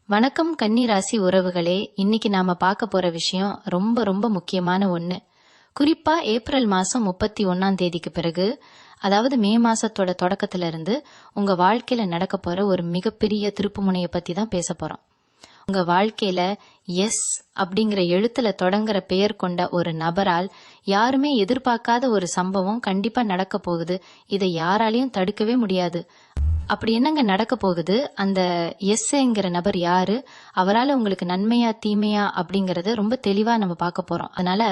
வணக்கம் கன்னி ராசி உறவுகளே. இன்னைக்கு நாம பார்க்க போற விஷயம் ரொம்ப ரொம்ப முக்கியமான ஒண்ணு. குறிப்பா ஏப்ரல் மாசம் 31ஆம் தேதிக்கு பிறகு, அதாவது மே மாசத்தோட தொடக்கத்துல இருந்து உங்க வாழ்க்கையில நடக்க போற ஒரு மிகப்பெரிய திருப்புமுனையை பத்தி தான் பேச போறோம். உங்க வாழ்க்கையில எஸ் அப்படிங்கிற எழுத்துல தொடங்குற பெயர் கொண்ட ஒரு நபரால் யாருமே எதிர்பார்க்காத ஒரு சம்பவம் கண்டிப்பா நடக்க போகுது. இதை யாராலையும் தடுக்கவே முடியாது. அப்படி என்னங்க நடக்க போகுது? அந்த எஸ்ங்கிற நபர் யாரு? அவரால் உங்களுக்கு நன்மையா தீமையா அப்படிங்கறத ரொம்ப தெளிவா நம்ம பார்க்க போறோம். அதனால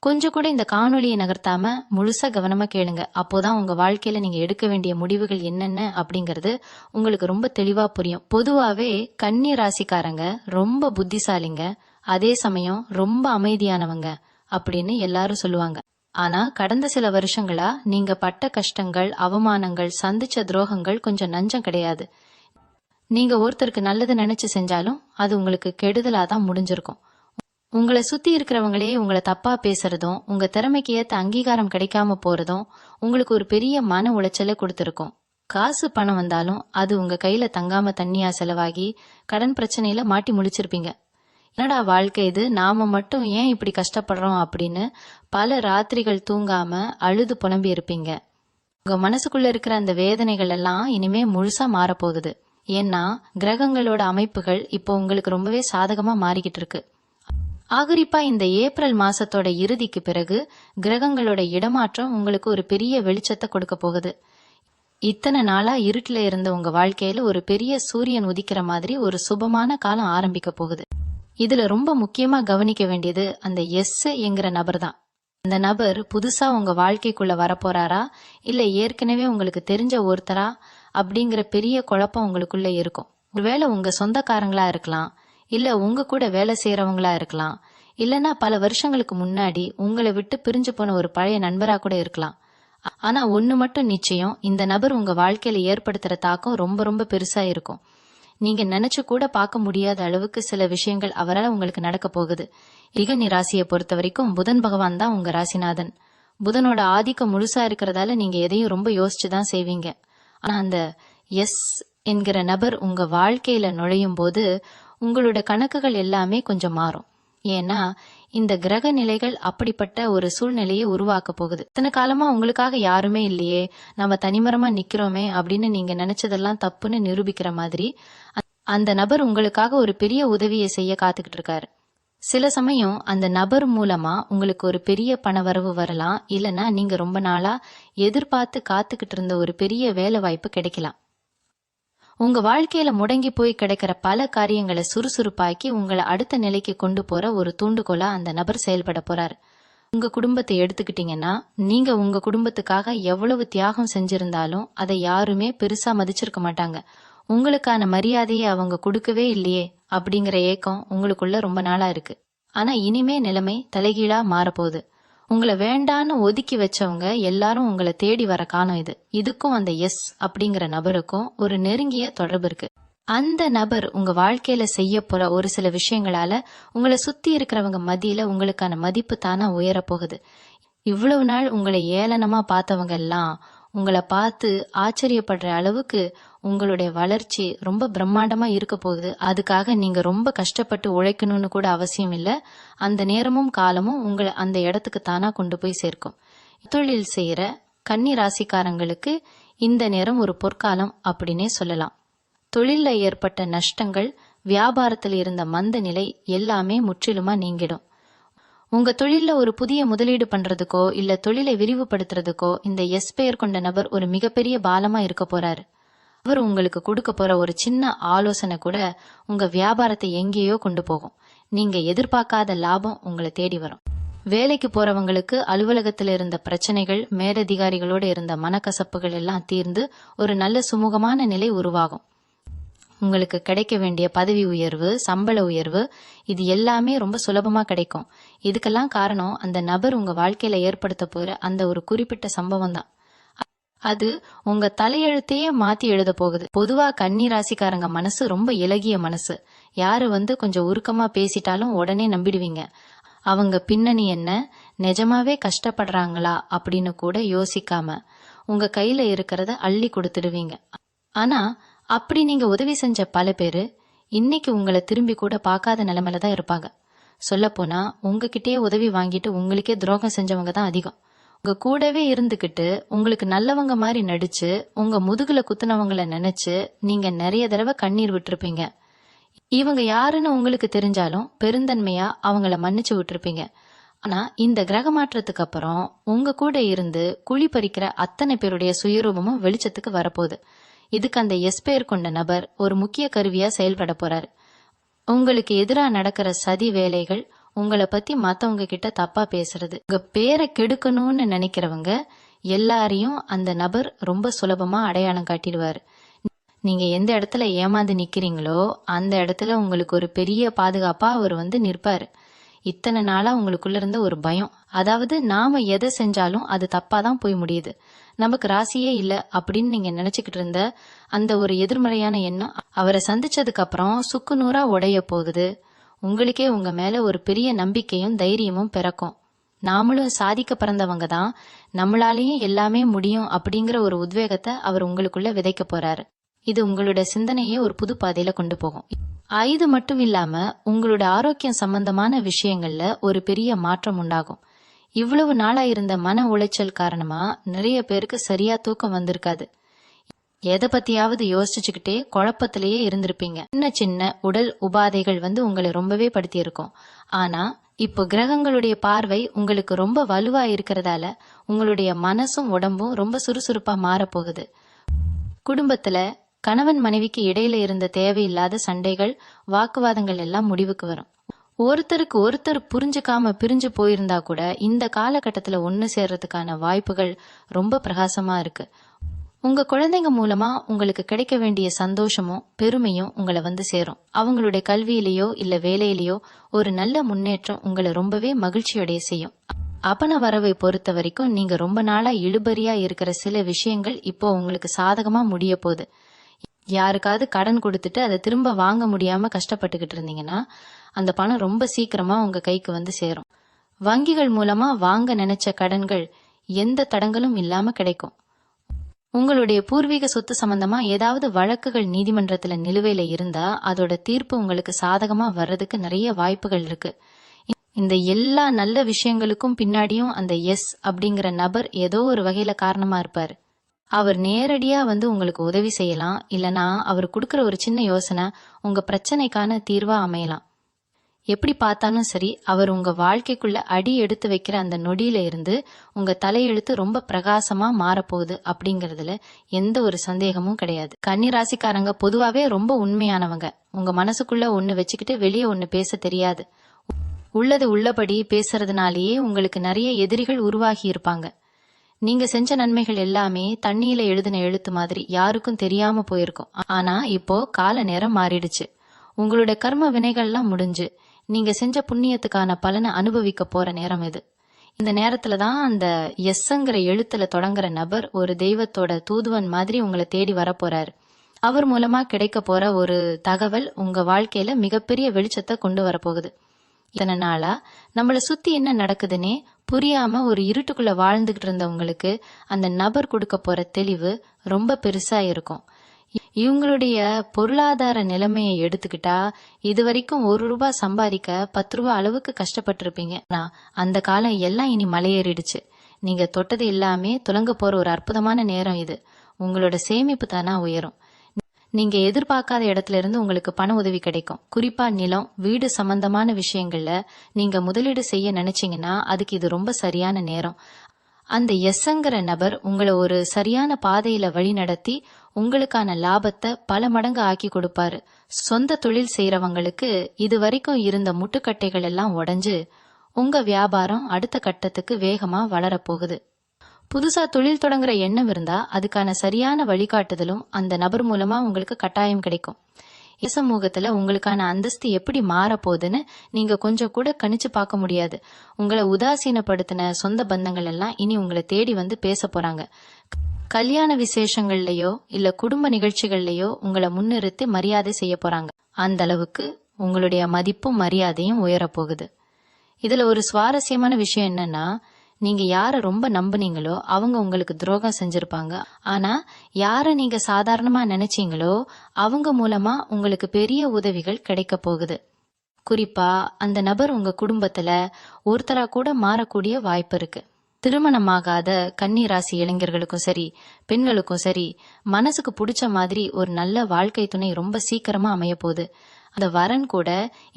கொஞ்சம் கூட இந்த காணொலியை நகர்த்தாம முழுசா கவனமா கேளுங்க. அப்போதான் உங்க வாழ்க்கையில நீங்க எடுக்க வேண்டிய முடிவுகள் என்னென்ன அப்படிங்கறது உங்களுக்கு ரொம்ப தெளிவா புரியும். பொதுவாவே கன்னி ராசிக்காரங்க ரொம்ப புத்திசாலிங்க, அதே சமயம் ரொம்ப அமைதியானவங்க அப்படின்னு எல்லாரும் சொல்லுவாங்க. ஆனா கடந்த சில வருஷங்களா நீங்க பட்ட கஷ்டங்கள், அவமானங்கள், சந்திச்ச துரோகங்கள் கொஞ்சம் நஞ்சம் கிடையாது. நீங்க ஒருத்தருக்கு நல்லது நினைச்சு செஞ்சாலும் அது உங்களுக்கு கெடுதலா தான் முடிஞ்சிருக்கும். உங்களை சுத்தி இருக்கிறவங்களே உங்களை தப்பா பேசுறதும், உங்க திறமைக்கு ஏத்த அங்கீகாரம் கிடைக்காம போறதும் உங்களுக்கு ஒரு பெரிய மன உளைச்சலை கொடுத்திருக்கும். காசு பணம் வந்தாலும் அது உங்க கையில தங்காம தண்ணியா செலவாகி கடன் பிரச்சனையில மாட்டி முடிச்சிருப்பீங்க. என்னடா வாழ்க்கை இது, நாம மட்டும் ஏன் இப்படி கஷ்டப்படுறோம் அப்படின்னு பல ராத்திரிகள் தூங்காம அழுது புலம்பி இருப்பீங்க. உங்க மனசுக்குள்ள இருக்கிற அந்த வேதனைகள் எல்லாம் இனிமே முழுசா மாறப்போகுது. ஏன்னா கிரகங்களோட அமைப்புகள் இப்போ உங்களுக்கு ரொம்பவே சாதகமா மாறிக்கிட்டு இருக்கு. ஆகரிப்பா இந்த ஏப்ரல் மாசத்தோட இறுதிக்கு பிறகு கிரகங்களோட இடமாற்றம் உங்களுக்கு ஒரு பெரிய வெளிச்சத்தை கொடுக்க போகுது. இத்தனை நாளா இருட்டுல இருந்த உங்க வாழ்க்கையில ஒரு பெரிய சூரியன் உதிக்கிற மாதிரி ஒரு சுபமான காலம் ஆரம்பிக்க போகுது. இதுல ரொம்ப முக்கியமா கவனிக்க வேண்டியது அந்த எஸ் என்கிற நபர் தான். அந்த நபர் புதுசா உங்க வாழ்க்கைக்குள்ள வரப்போறாரா, இல்ல ஏற்கனவே உங்களுக்கு தெரிஞ்ச ஒருத்தரா அப்படிங்கிற பெரிய குழப்பம் உங்களுக்குள்ள இருக்கும். ஒருவேளை உங்க சொந்தக்காரங்களா இருக்கலாம், இல்ல உங்க கூட வேலை செய்யறவங்களா இருக்கலாம், இல்லனா பல வருஷங்களுக்கு முன்னாடி உங்களை விட்டு பிரிஞ்சு போன ஒரு பழைய நண்பரா கூட இருக்கலாம். ஆனா ஒண்ணு மட்டும் நிச்சயம், இந்த நபர் உங்க வாழ்க்கையில ஏற்படுத்துற தாக்கம் ரொம்ப ரொம்ப பெருசா இருக்கும். நீங்க நினைச்சு கூட பார்க்க முடியாத அளவுக்கு சில விஷயங்கள் அவரால் உங்களுக்கு நடக்க போகுது. கன்னி ராசியை பொறுத்த வரைக்கும் புதன் பகவான் தான் உங்க ராசிநாதன். புதனோட ஆதிக்கம் முழுசா இருக்கிறதால நீங்க எதையும் ரொம்ப யோசிச்சுதான் செய்வீங்க. ஆனா அந்த எஸ் என்கிற நபர் உங்க வாழ்க்கையில நுழையும் போது உங்களோட கணக்குகள் எல்லாமே கொஞ்சம் மாறும். ஏன்னா இந்த கிரக நிலைகள் அப்படிப்பட்ட ஒரு சூழ்நிலையை உருவாக்க போகுது. இத்தனை காலமா உங்களுக்காக யாருமே இல்லையே, நம்ம தனிமரமா நிக்கிறோமே அப்படின்னு நீங்க நினைச்சதெல்லாம் தப்புன்னு நிரூபிக்கிற மாதிரி அந்த நபர் உங்களுக்காக ஒரு பெரிய உதவியை செய்ய காத்துக்கிட்டு இருக்காரு. சில சமயம் அந்த நபர் மூலமா உங்களுக்கு ஒரு பெரிய பண வரவு வரலாம், இல்லனா நீங்க ரொம்ப நாளா எதிர்பார்த்து காத்துக்கிட்டு இருந்த ஒரு பெரிய வேலை வாய்ப்பு கிடைக்கலாம். உங்க வாழ்க்கையில முடங்கி போய் கிடைக்கிற பல காரியங்களை சுறுசுறுப்பாக்கி உங்களை அடுத்த நிலைக்கு கொண்டு போற ஒரு தூண்டுகோலா அந்த நபர் செயல்பட போறாரு. உங்க குடும்பத்தை எடுத்துக்கிட்டீங்கன்னா, நீங்க உங்க குடும்பத்துக்காக எவ்வளவு தியாகம் செஞ்சிருந்தாலும் அதை யாருமே பெருசா மதிச்சிருக்க மாட்டாங்க. உங்களுக்கான மரியாதையை அவங்க கொடுக்கவே இல்லையே அப்படிங்கிற ஏக்கம் உங்களுக்குள்ள ரொம்ப நாளா இருக்கு. ஆனா இனிமே நிலைமை தலைகீழா மாறப்போகுது. உங்களை வேண்டான்னு ஒதுக்கி வச்சவங்க எல்லாரும் உங்களை தேடி வர காலம் இது. இதுக்கும் அந்த எஸ் அப்படிங்கிற நபருக்கும் ஒரு நெருங்கிய தொடர்பு இருக்கு. அந்த நபர் உங்க வாழ்க்கையில செய்ய போற ஒரு சில விஷயங்களால உங்களை சுத்தி இருக்கிறவங்க மத்தியில உங்களுக்கான மதிப்பு தானா உயர போகுது. இவ்வளவு நாள் உங்களை ஏளனமா பார்த்தவங்க எல்லாம் உங்களை பார்த்து ஆச்சரியப்படுற அளவுக்கு உங்களுடைய வளர்ச்சி ரொம்ப பிரம்மாண்டமா இருக்க போகுது. அதுக்காக நீங்க ரொம்ப கஷ்டப்பட்டு உழைக்கணும்னு கூட அவசியம் இல்ல. அந்த நேரமும் காலமும் உங்களை அந்த இடத்துக்கு தானா கொண்டு போய் சேர்க்கும். தொழில் செய்யற கன்னி ராசிக்காரங்களுக்கு இந்த நேரம் ஒரு பொற்காலம் அப்படின்னே சொல்லலாம். தொழில்ல ஏற்பட்ட நஷ்டங்கள், வியாபாரத்தில் இருந்த மந்த நிலை எல்லாமே முற்றிலுமா நீங்கிடும். உங்க தொழில்ல ஒரு புதிய முதலீடு பண்றதுக்கோ இல்ல தொழிலை விரிவுபடுத்துறதுக்கோ இந்த எஸ் பெயர் கொண்ட நபர் ஒரு மிகப்பெரிய பாலமா இருக்க போறாரு. அவர் உங்களுக்கு கொடுக்க போற ஒரு சின்ன ஆலோசனை கூட உங்க வியாபாரத்தை எங்கேயோ கொண்டு போகும். நீங்க எதிர்பார்க்காத லாபம் உங்களை தேடி வரும். வேலைக்கு போறவங்களுக்கு அலுவலகத்துல இருந்த பிரச்சனைகள், மேலதிகாரிகளோட இருந்த மனக்கசப்புகள் எல்லாம் தீர்ந்து ஒரு நல்ல சுமூகமான நிலை உருவாகும். உங்களுக்கு கிடைக்க வேண்டிய பதவி உயர்வு, சம்பள உயர்வு, இது எல்லாமே ரொம்ப சுலபமா கிடைக்கும். இதுக்கெல்லாம் காரணம் அந்த நபர் உங்க வாழ்க்கையில ஏற்படுத்த போற அந்த ஒரு குறிப்பிட்ட சம்பவம் தான். அது உங்க தலையெழுத்தையே மாத்தி எழுத போகுது. பொதுவா கன்னி ராசிக்காரங்க மனசு ரொம்ப இலகிய மனசு. யாரு கொஞ்சம் உருக்கமா பேசிட்டாலும் உடனே நம்பிடுவீங்க. அவங்க பின்னணி என்ன, நிஜமாவே கஷ்டப்படுறாங்களா அப்படின்னு கூட யோசிக்காம உங்க கையில இருக்கிறத அள்ளி கொடுத்துடுவீங்க. ஆனா அப்படி நீங்க உதவி செஞ்ச பல பேரு இன்னைக்கு உங்களை திரும்பி கூட பார்க்காத நிலைமையில தான் இருப்பாங்க. சொல்லப்போனா உங்ககிட்டயே உதவி வாங்கிட்டு உங்களுக்கே துரோகம் செஞ்சவங்க தான் அதிகம். உங்க கூடவே இருந்துகிட்டு உங்களுக்கு நல்லவங்க மாதிரி நடிச்சு உங்க முதுகுல குத்துனவங்கள நினைச்சு நீங்க நிறைய தடவை கண்ணீர் விட்டுருப்பீங்க. இவங்க யாருன்னு உங்களுக்கு தெரிஞ்சாலும் பெருந்தன்மையா அவங்கள மன்னிச்சு விட்டுருப்பீங்க. ஆனா இந்த கிரக மாற்றத்துக்கு அப்புறம் உங்க கூட இருந்து குழி பறிக்கிற அத்தனை பேருடைய சுயரூபமும் வெளிச்சத்துக்கு வரப்போகுது. இதுக்கு அந்த எஸ் பெயர் கொண்ட நபர் ஒரு முக்கிய கருவியா செயல்பட போறாரு. உங்களுக்கு எதிரா நடக்கிற சதி வேலைகள், உங்களை பத்தி மத்தவங்க கிட்ட தப்பா பேசுறது, உங்க பேரை கெடுக்கணும்னு நினைக்கிறவங்க எல்லாரையும் அந்த நபர் ரொம்ப சுலபமா அடையாளம் காட்டிடுவாரு. நீங்க எந்த இடத்துல ஏமாந்து நிக்கிறீங்களோ அந்த இடத்துல உங்களுக்கு ஒரு பெரிய பாதுகாப்பா அவர் வந்து நிற்பாரு. இத்தனை நாளா உங்களுக்குள்ள இருந்த ஒரு பயம், அதாவது நாம எதை செஞ்சாலும் அது தப்பாதான் போய் முடியுது, நமக்கு ராசியே இல்ல அப்படின்னு நீங்க நினைச்சுக்கிட்டு இருந்த அந்த ஒரு எதிர்மறையான எண்ணம் அவரை சந்திச்சதுக்கு அப்புறம் சுக்கு நூறா உடைய போகுது. உங்களுக்கே உங்க மேல ஒரு பெரிய நம்பிக்கையும் தைரியமும் பிறக்கும். நாமளும் சாதிக்க பிறந்தவங்க தான், நம்மளாலேயும் எல்லாமே முடியும் அப்படிங்கிற ஒரு உத்வேகத்தை அவர் உங்களுக்குள்ள விதைக்க போறாரு. இது உங்களோட சிந்தனையே ஒரு புது பாதையில கொண்டு போகும். இது மட்டும் இல்லாம உங்களோட ஆரோக்கியம் சம்பந்தமான விஷயங்கள்ல ஒரு பெரிய மாற்றம் உண்டாகும். இவ்வளவு நாளா இருந்த மன உளைச்சல் காரணமா நிறைய பேருக்கு சரியா தூக்கம் வந்திருக்காது. எதை பத்தியாவது யோசிச்சுக்கிட்டே குழப்பத்திலேயே இருந்திருப்பீங்க. சின்ன சின்ன உடல் உபாதைகள் வந்து உங்களை ரொம்பவே படுத்தி இருக்கும். ஆனா இப்போ கிரகங்களுடைய பார்வை உங்களுக்கு ரொம்ப வலுவா இருக்கிறதால உங்களுடைய மனசும் உடம்பும் ரொம்ப சுறுசுறுப்பா மாறப்போகுது. குடும்பத்துல கணவன் மனைவிக்கு இடையில இருந்த தேவையில்லாத சண்டைகள், வாக்குவாதங்கள் எல்லாம் முடிவுக்கு வரும். ஒருத்தருக்கு ஒருத்தர் புரிஞ்சுக்காம பிரிஞ்சு போயிருந்தா கூட இந்த காலகட்டத்துல ஒண்ணு சேர்றதுக்கான வாய்ப்புகள் ரொம்ப பிரகாசமா இருக்கு. உங்க குழந்தைங்க மூலமா உங்களுக்கு கிடைக்க வேண்டிய சந்தோஷமும் பெருமையும் உங்களை வந்து சேரும். அவங்களுடைய கல்வியிலேயோ இல்ல வேலையிலேயோ ஒரு நல்ல முன்னேற்றம் உங்களை ரொம்பவே மகிழ்ச்சியடைய செய்யும். அப்பன வரவை பொறுத்த வரைக்கும் நீங்க ரொம்ப நாளா இழுபறியா இருக்கிற சில விஷயங்கள் இப்போ உங்களுக்கு சாதகமா முடிய போகுது. யாருக்காவது கடன் கொடுத்துட்டு அதை திரும்ப வாங்க முடியாம கஷ்டப்பட்டுக்கிட்டு இருந்தீங்கன்னா அந்த பணம் ரொம்ப சீக்கிரமா உங்க கைக்கு வந்து சேரும். வங்கிகள் மூலமா வாங்க நினைச்ச கடன்கள் எந்த தடங்களும் இல்லாம கிடைக்கும். உங்களுடைய பூர்வீக சொத்து சம்பந்தமா ஏதாவது வழக்குகள் நீதிமன்றத்துல நிலுவையில இருந்தா அதோட தீர்ப்பு உங்களுக்கு சாதகமா வர்றதுக்கு நிறைய வாய்ப்புகள் இருக்கு. இந்த எல்லா நல்ல விஷயங்களுக்கும் பின்னாடியும் அந்த எஸ் அப்படிங்கிற நபர் ஏதோ ஒரு வகையில காரணமா இருப்பாரு. அவர் நேரடியா வந்து உங்களுக்கு உதவி செய்யலாம், இல்லனா அவர் கொடுக்கற ஒரு சின்ன யோசனை உங்க பிரச்சனைக்கான தீர்வா அமையலாம். எப்படி பார்த்தாலும் சரி, அவர் உங்க வாழ்க்கைக்குள்ள அடி எடுத்து வைக்கிற அந்த நொடியில இருந்து உங்க தலையெழுத்து ரொம்ப பிரகாசமா மாறப்போகுது அப்படிங்கறதுல எந்த ஒரு சந்தேகமும் கிடையாது. கன்னிராசிக்காரங்க பொதுவாவே ரொம்ப உண்மையானவங்க. உங்க மனசுக்குள்ள ஒண்ணு வச்சுக்கிட்டு வெளியே ஒண்ணு பேச தெரியாது. உள்ளது உள்ளபடி பேசுறதுனாலேயே உங்களுக்கு நிறைய எதிரிகள் உருவாகி இருப்பாங்க. நீங்க செஞ்ச நன்மைகள் எல்லாமே தண்ணியில எழுதின எழுத்து மாதிரி யாருக்கும் தெரியாம போயிருக்கும். ஆனா இப்போ கால நேரம் மாறிடுச்சு. உங்களுடைய கர்ம வினைகள்லாம் முடிஞ்சு நீங்க செஞ்ச புண்ணியத்துக்கான பலனை அனுபவிக்க போற நேரம் இது. இந்த நேரத்துலதான் அந்த எஸ்ங்கிற எழுத்துல தொடங்குற நபர் ஒரு தெய்வத்தோட தூதுவன் மாதிரி உங்களை தேடி வர போறாரு. அவர் மூலமா கிடைக்க போற ஒரு தகவல் உங்க வாழ்க்கையில மிகப்பெரிய வெளிச்சத்தை கொண்டு வரப்போகுது. இத்தனை நாளா நம்மள சுத்தி என்ன நடக்குதுன்னே புரியாம ஒரு இருட்டுக்குள்ள வாழ்ந்துகிட்டு இருந்தவங்களுக்கு அந்த நபர் கொடுக்க போற தெளிவு ரொம்ப பெருசா இருக்கும். இவங்களுடைய பொருளாதார நிலைமையை எடுத்துக்கிட்டா இதுவரைக்கும் ₹1 சம்பாதிக்க ₹10 அளவுக்கு கஷ்டப்பட்டிருப்பீங்க. ஆனா அந்த காலம் எல்லாம் இனி மலையேறிடுச்சு. நீங்க தொட்டது எல்லாமே துலங்க போற ஒரு அற்புதமான நேரம் இது. உங்களோட சேமிப்பு தானா உயரும். நீங்க எதிர்பார்க்காத இடத்துல இருந்து உங்களுக்கு பண உதவி கிடைக்கும். குறிப்பா நிலம், வீடு சம்பந்தமான விஷயங்கள்ல நீங்க முதலீடு செய்ய நினைச்சீங்கன்னா அதுக்கு இது ரொம்ப சரியான நேரம். அந்த எஸ்ங்கிற நபர் உங்களை ஒரு சரியான பாதையில வழி நடத்தி உங்களுக்கான லாபத்தை பல மடங்கு ஆக்கி கொடுப்பாரு. சொந்த தொழில் செய்யறவங்களுக்கு இது வரைக்கும் இருந்த முட்டுக்கட்டைகள் எல்லாம் உடைஞ்சு உங்க வியாபாரம் அடுத்த கட்டத்துக்கு வேகமா வளரப்போகுது. புதுசா தொழில் தொடங்குற எண்ணம் இருந்தா அதுக்கான சரியான வழிகாட்டுதலும் அந்த நபர் மூலமா உங்களுக்கு கட்டாயம் கிடைக்கும். சமூகத்துல உங்களுக்கான அந்தஸ்து எப்படி மாறப்போகுதுன்னு நீங்க கொஞ்சம் கூட கணிச்சு பார்க்க முடியாது. உங்களை உதாசீனப்படுத்தின சொந்த பந்தங்கள் எல்லாம் இனி உங்களை தேடி வந்து பேச போறாங்க. கல்யாண விசேஷங்கள்லயோ இல்ல குடும்ப நிகழ்ச்சிகள்லயோ உங்களை முன்னிறுத்தி மரியாதை செய்ய போறாங்க. அந்த அளவுக்கு உங்களுடைய மதிப்பும் மரியாதையும் உயரப்போகுது. இதுல ஒரு சுவாரஸ்யமான விஷயம் என்னன்னா, நீங்க யார ரொம்ப நம்புனீங்களோ அவங்க உங்களுக்கு துரோகம் செஞ்சிருப்பாங்க. ஆனா யார நீங்க சாதாரணமா நினைச்சீங்களோ அவங்க மூலமா உங்களுக்கு பெரிய உதவிகள் கிடைக்க போகுது. குறிப்பா அந்த நபர் உங்க குடும்பத்துல ஒருத்தரா கூட மாறக்கூடிய வாய்ப்பு இருக்கு. திருமணமாகாத கன்னி ராசி இளைஞர்களுக்கும் சரி, பெண்களுக்கும் சரி, மனசுக்கு பிடிச்ச மாதிரி ஒரு நல்ல வாழ்க்கை துணை ரொம்ப சீக்கிரமா அமைய போகுது. அந்த வரன் கூட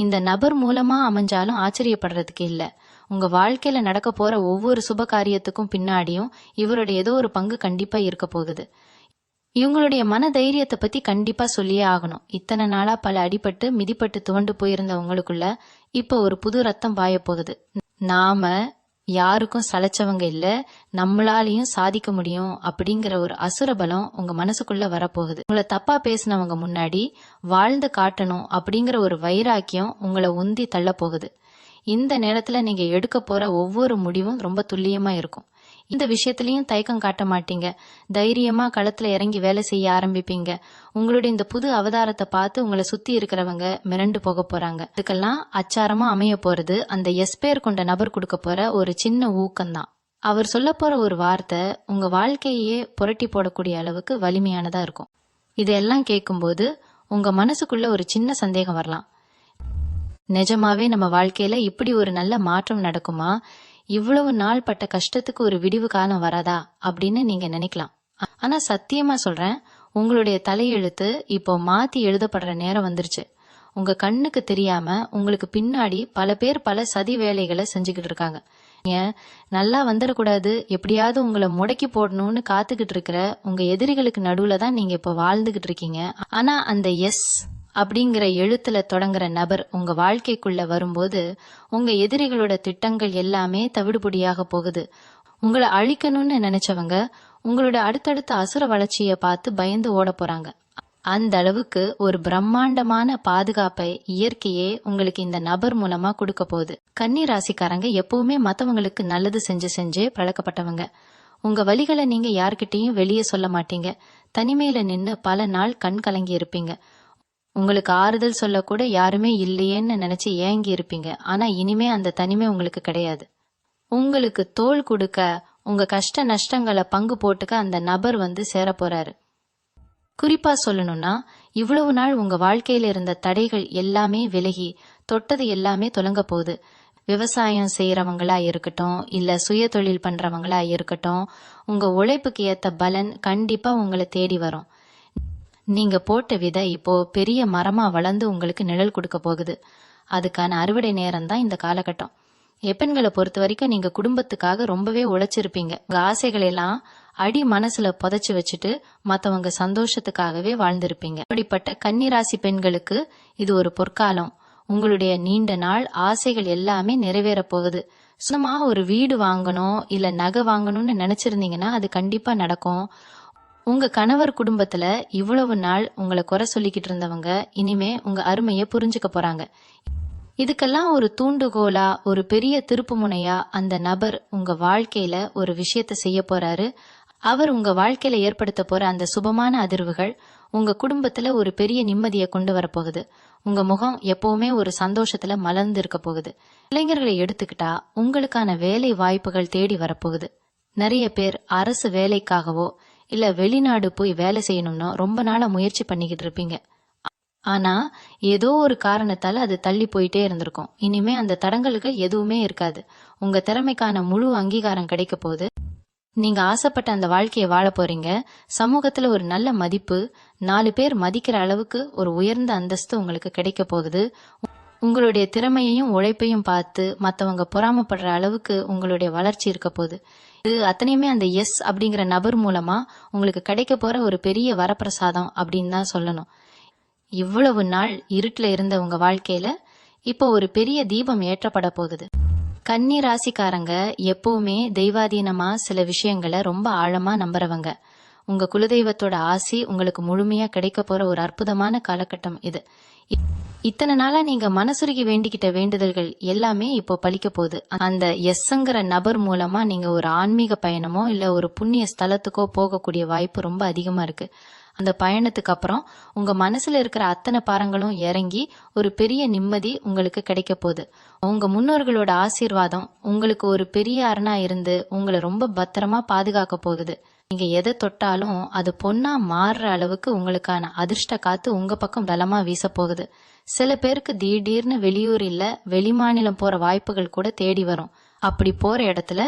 இந்த நபர் மூலமா அமைஞ்சாலும் ஆச்சரியப்படுறதுக்கு இல்ல. உங்க வாழ்க்கையில நடக்க போற ஒவ்வொரு சுப காரியத்துக்கும் பின்னாடியும் இவருடைய ஏதோ ஒரு பங்கு கண்டிப்பா இருக்க போகுது. இவங்களுடைய மன தைரியத்தை பத்தி கண்டிப்பா சொல்லியே ஆகணும். இத்தனை நாளா பல அடிபட்டு மிதிப்பட்டு துவண்டு போயிருந்த உங்களுக்குள்ள இப்ப ஒரு புது ரத்தம் பாய போகுது. நாம யாருக்கும் சளைச்சவங்க இல்ல, நம்மளாலையும் சாதிக்க முடியும் அப்படிங்கிற ஒரு அசுர பலம் உங்க மனசுக்குள்ள வரப்போகுது. உங்களை தப்பா பேசினவங்க முன்னாடி வாழ்ந்து காட்டணும் அப்படிங்கிற ஒரு வைராக்கியம் உங்களை உந்தி தள்ள போகுது. இந்த நேரத்துல நீங்க எடுக்க போற ஒவ்வொரு முடிவும் ரொம்ப துல்லியமா இருக்கும். இந்த விஷயத்திலயும் தயக்கம் காட்ட மாட்டீங்க. தைரியமா களத்துல இறங்கி வேலை செய்ய ஆரம்பிப்பீங்க. உங்களுடைய இந்த புது அவதாரத்தை பார்த்து உங்களை சுத்தி இருக்கிறவங்க மிரண்டு போக போறாங்க. இதுக்கெல்லாம் அச்சாரமா அமைய போறது அந்த பேர் கொண்ட நபர் கொடுக்க போற ஒரு சின்ன ஊக்கம்தான். அவர் சொல்ல போற ஒரு வார்த்தை உங்க வாழ்க்கையே புரட்டி போடக்கூடிய அளவுக்கு வலிமையானதா இருக்கும். இதெல்லாம் கேட்கும்போது உங்க மனசுக்குள்ள ஒரு சின்ன சந்தேகம் வரலாம். நிஜமாவே நம்ம வாழ்க்கையில இப்படி ஒரு நல்ல மாற்றம் நடக்குமா? இவ்வளவு நாள் பட்ட கஷ்டத்துக்கு ஒரு விடிவு காலம் வராதா அப்படின்னு நீங்க நினைக்கலாம். ஆனா சத்தியமா சொல்றேன், உங்களுடைய தலையெழுத்து இப்போ மாத்தி எழுதப்படுற நேரம் வந்துருச்சு. உங்க கண்ணுக்கு தெரியாம உங்களுக்கு பின்னாடி பல பேர் பல சதி வேலைகளை செஞ்சுக்கிட்டு இருக்காங்க. நல்லா வந்துடக்கூடாது, எப்படியாவது உங்களை முடக்கி போடணும்னு காத்துக்கிட்டு இருக்கிற உங்க எதிரிகளுக்கு நடுவுல தான் நீங்க இப்ப வாழ்ந்துகிட்டு இருக்கீங்க. ஆனா அந்த அப்படிங்கிற எழுத்துல தொடங்குற நபர் உங்க வாழ்க்கைக்குள்ள வரும்போது உங்க எதிரிகளோட திட்டங்கள் எல்லாமே தவிடுபொடியாக போகுது. உங்களை அழிக்கணும்னு நினைச்சவங்க உங்களோட அடுத்தடுத்த அசுர வளர்ச்சியை பார்த்து பயந்து ஓட போறாங்க. அந்த அளவுக்கு ஒரு பிரம்மாண்டமான பாதுகாப்பை இயற்கையே உங்களுக்கு இந்த நபர் மூலமா கொடுக்க போகுது. கன்னி ராசிக்காரங்க எப்பவுமே மத்தவங்களுக்கு நல்லது செஞ்சு செஞ்சே பழக்கப்பட்டவங்க. உங்க வழிகளை நீங்க யார்கிட்டயும் வெளியே சொல்ல மாட்டீங்க. தனிமையில நின்னு பல நாள் கண் கலங்கி இருப்பீங்க. உங்களுக்கு ஆறுதல் சொல்ல கூட யாருமே இல்லையேன்னு நினைச்சு ஏங்கி இருப்பீங்க. ஆனா இனிமே அந்த தனிமை உங்களுக்கு கிடையாது. உங்களுக்கு தோள் கொடுக்க, உங்க கஷ்ட நஷ்டங்களை பங்கு போட்டுக்க அந்த நபர் வந்து சேர போறாரு. குறிப்பா சொல்லணும்னா, இவ்வளவு நாள் உங்க வாழ்க்கையில இருந்த தடைகள் எல்லாமே விலகி தொட்டது எல்லாமே தொலங்க போகுது. விவசாயம் செய்யறவங்களா இருக்கட்டும், இல்ல சுய தொழில் பண்றவங்களா இருக்கட்டும், உங்க உழைப்புக்கு ஏத்த பலன் கண்டிப்பா உங்களை தேடி வரும். நீங்க போட்ட விதை இப்போ பெரிய மரமா வளர்ந்து உங்களுக்கு நிழல் கொடுக்க போகுது. அதுக்கான அறுவடை நேரம் தான் இந்த காலகட்டம். பெண்களை பொறுத்த வரைக்கும் நீங்க குடும்பத்துக்காக ரொம்பவே உழைச்சிருப்பீங்க. உங்க ஆசைகளை எல்லாம் அடி மனசுல புதைச்சு வச்சுட்டு மத்தவங்க சந்தோஷத்துக்காகவே வாழ்ந்திருப்பீங்க. அப்படிப்பட்ட கன்னிராசி பெண்களுக்கு இது ஒரு பொற்காலம். உங்களுடைய நீண்ட நாள் ஆசைகள் எல்லாமே நிறைவேற போகுது. சுத்தமாக ஒரு வீடு வாங்கணும் இல்ல நகை வாங்கணும்னு நினைச்சிருந்தீங்கன்னா அது கண்டிப்பா நடக்கும். உங்க கணவர் குடும்பத்துல இவ்வளவு நாள் உங்களை குறை சொல்லிக்கிட்டு இருந்தவங்க இனிமே உங்க அருமையை புரிஞ்சுக்க போறாங்க. இதுக்கெல்லாம் ஒரு தூண்டுகோலா, ஒரு பெரிய திருப்பு முனையா அந்த நபர் உங்க வாழ்க்கையில ஒரு விஷயத்த செய்ய போறாரு. அவர் உங்க வாழ்க்கையில ஏற்படுத்த போற அந்த சுபமான அதிர்வுகள் உங்க குடும்பத்துல ஒரு பெரிய நிம்மதியை கொண்டு வரப்போகுது. உங்க முகம் எப்பவுமே ஒரு சந்தோஷத்துல மலர்ந்து இருக்க போகுது. இளைஞர்களை எடுத்துக்கிட்டா உங்களுக்கான வேலை வாய்ப்புகள் தேடி வரப்போகுது. நிறைய பேர் அரசு வேலைக்காகவோ இல்ல வெளிநாடு போய் வேலை செய்யணும்னு ரொம்ப நாளா முயற்சி பண்ணிக்கிட்டு இருப்பீங்க. ஆனா ஏதோ ஒரு காரணத்தால அது தள்ளி போயிட்டே இருந்திருக்கும். இனிமே அந்த தடங்கல்கள் எதுவுமே இருக்காது. உங்க திறமைக்கான முழு அங்கீகாரம் கிடைக்க போகுது. நீங்க ஆசைப்பட்ட அந்த வாழ்க்கையை வாழ போறீங்க. சமூகத்துல ஒரு நல்ல மதிப்பு, 4 பேர் மதிக்கிற அளவுக்கு ஒரு உயர்ந்த அந்தஸ்து உங்களுக்கு கிடைக்க போகுது. உங்களுடைய திறமையையும் உழைப்பையும் பார்த்து மத்தவங்க பொறாமப்படுற அளவுக்கு உங்களுடைய வளர்ச்சி இருக்க போகுது. இது அத்தனையுமே அந்த அப்படிங்கிற நபர் மூலமா உங்களுக்கு கிடைக்க போற ஒரு பெரிய வரப்பிரசாதம் அப்படின்னு தான் சொல்லணும். இவ்வளவு நாள் இருட்டுல இருந்த உங்க வாழ்க்கையில இப்போ ஒரு பெரிய தீபம் ஏற்றப்பட போகுது. கன்னி ராசிக்காரங்க எப்பவுமே தெய்வாதீனமா சில விஷயங்களை ரொம்ப ஆழமா நம்புறவங்க. உங்க குலதெய்வத்தோட ஆசி உங்களுக்கு முழுமையா கிடைக்க போற ஒரு அற்புதமான காலகட்டம் இது. இத்தனை நாளா நீங்க மனசுருகி வேண்டிக்கிட்ட வேண்டுதல்கள் எல்லாமே இப்போ பலிக்க போகுது. அந்த எஸ்ங்கிற நபர் மூலமா நீங்க ஒரு ஆன்மீக பயணமோ இல்ல ஒரு புண்ணிய ஸ்தலத்துக்கோ போகக்கூடிய வாய்ப்பு ரொம்ப அதிகமா இருக்கு. அந்த பயணத்துக்கு அப்புறம் உங்க மனசுல இருக்கிற அத்தனை பாரங்களும் இறங்கி ஒரு பெரிய நிம்மதி உங்களுக்கு கிடைக்க போகுது. உங்க முன்னோர்களோட ஆசீர்வாதம் உங்களுக்கு ஒரு பெரிய அரணா இருந்து உங்களை ரொம்ப பத்திரமா பாதுகாக்க போகுது. நீங்க எதை தொட்டாலும் அது பொன்னா மாறுற அளவுக்கு உங்களுக்கான அதிர்ஷ்ட காத்து உங்க பக்கம் பலமா வீச போகுது. சில பேருக்கு திடீர்னு வெளியூர் இல்ல வெளிமாநிலம் போற வாய்ப்புகள் கூட தேடி வரும். அப்படி போற இடத்துல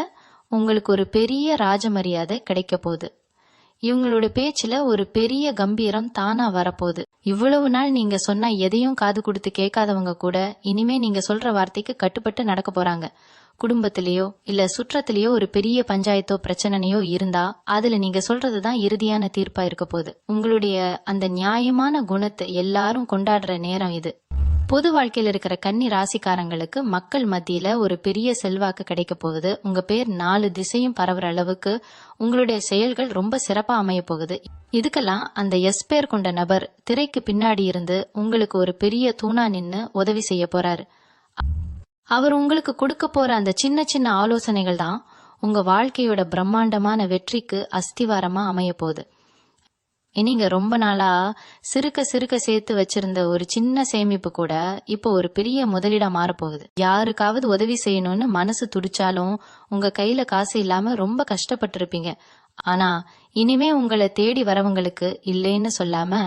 உங்களுக்கு ஒரு பெரிய ராஜ மரியாதை கிடைக்க போகுது. இவங்களோட பேச்சுல ஒரு பெரிய கம்பீரம் தானா வரப்போகுது. இவ்வளவு நாள் நீங்க சொன்னா எதையும் காது கொடுத்து கேட்காதவங்க கூட இனிமே நீங்க சொல்ற வார்த்தைக்கு கட்டுப்பட்டு நடக்க போறாங்க. குடும்பத்திலேயோ இல்ல சுற்றத்திலேயோ ஒரு பெரிய பஞ்சாயத்தோ பிரச்சனையோ இருந்தா அதுல நீங்க சொல்றதுதான் இறுதியான தீர்ப்பா இருக்க போகுது. உங்களுடைய அந்த நியாயமான குணத்தை எல்லாரும் கொண்டாடுற நேரம் இது. பொது வாழ்க்கையில் இருக்கிற கன்னி ராசிக்காரங்களுக்கு மக்கள் மத்தியில ஒரு பெரிய செல்வாக்கு கிடைக்க போகுது. உங்க பேர் 4 திசையும் பரவுற அளவுக்கு உங்களுடைய செயல்கள் ரொம்ப சிறப்பா அமைய போகுது. இதுக்கெல்லாம் அந்த எஸ் பேர் கொண்ட நபர் திரைக்கு பின்னாடி இருந்து உங்களுக்கு ஒரு பெரிய தூணா நின்னு உதவி செய்ய போறாரு. அவர் உங்களுக்கு கொடுக்க போற அந்த சின்ன சின்ன ஆலோசனைகள் தான் உங்க வாழ்க்கையோட பிரம்மாண்டமான வெற்றிக்கு அஸ்திவாரமா அமைய போகுது. நீங்க ரொம்ப நாளா சிறுக்க சிறுக்க சேர்த்து வச்சிருந்த ஒரு சின்ன சேமிப்பு கூட இப்போ ஒரு பெரிய முதலீடா மாறப்போகுது. யாருக்காவது உதவி செய்யணும்னு மனசு துடிச்சாலும் உங்க கையில காசு இல்லாம ரொம்ப கஷ்டப்பட்டு இருப்பீங்க. ஆனா இனிமே உங்களை தேடி வரவங்களுக்கு இல்லைன்னு சொல்லாம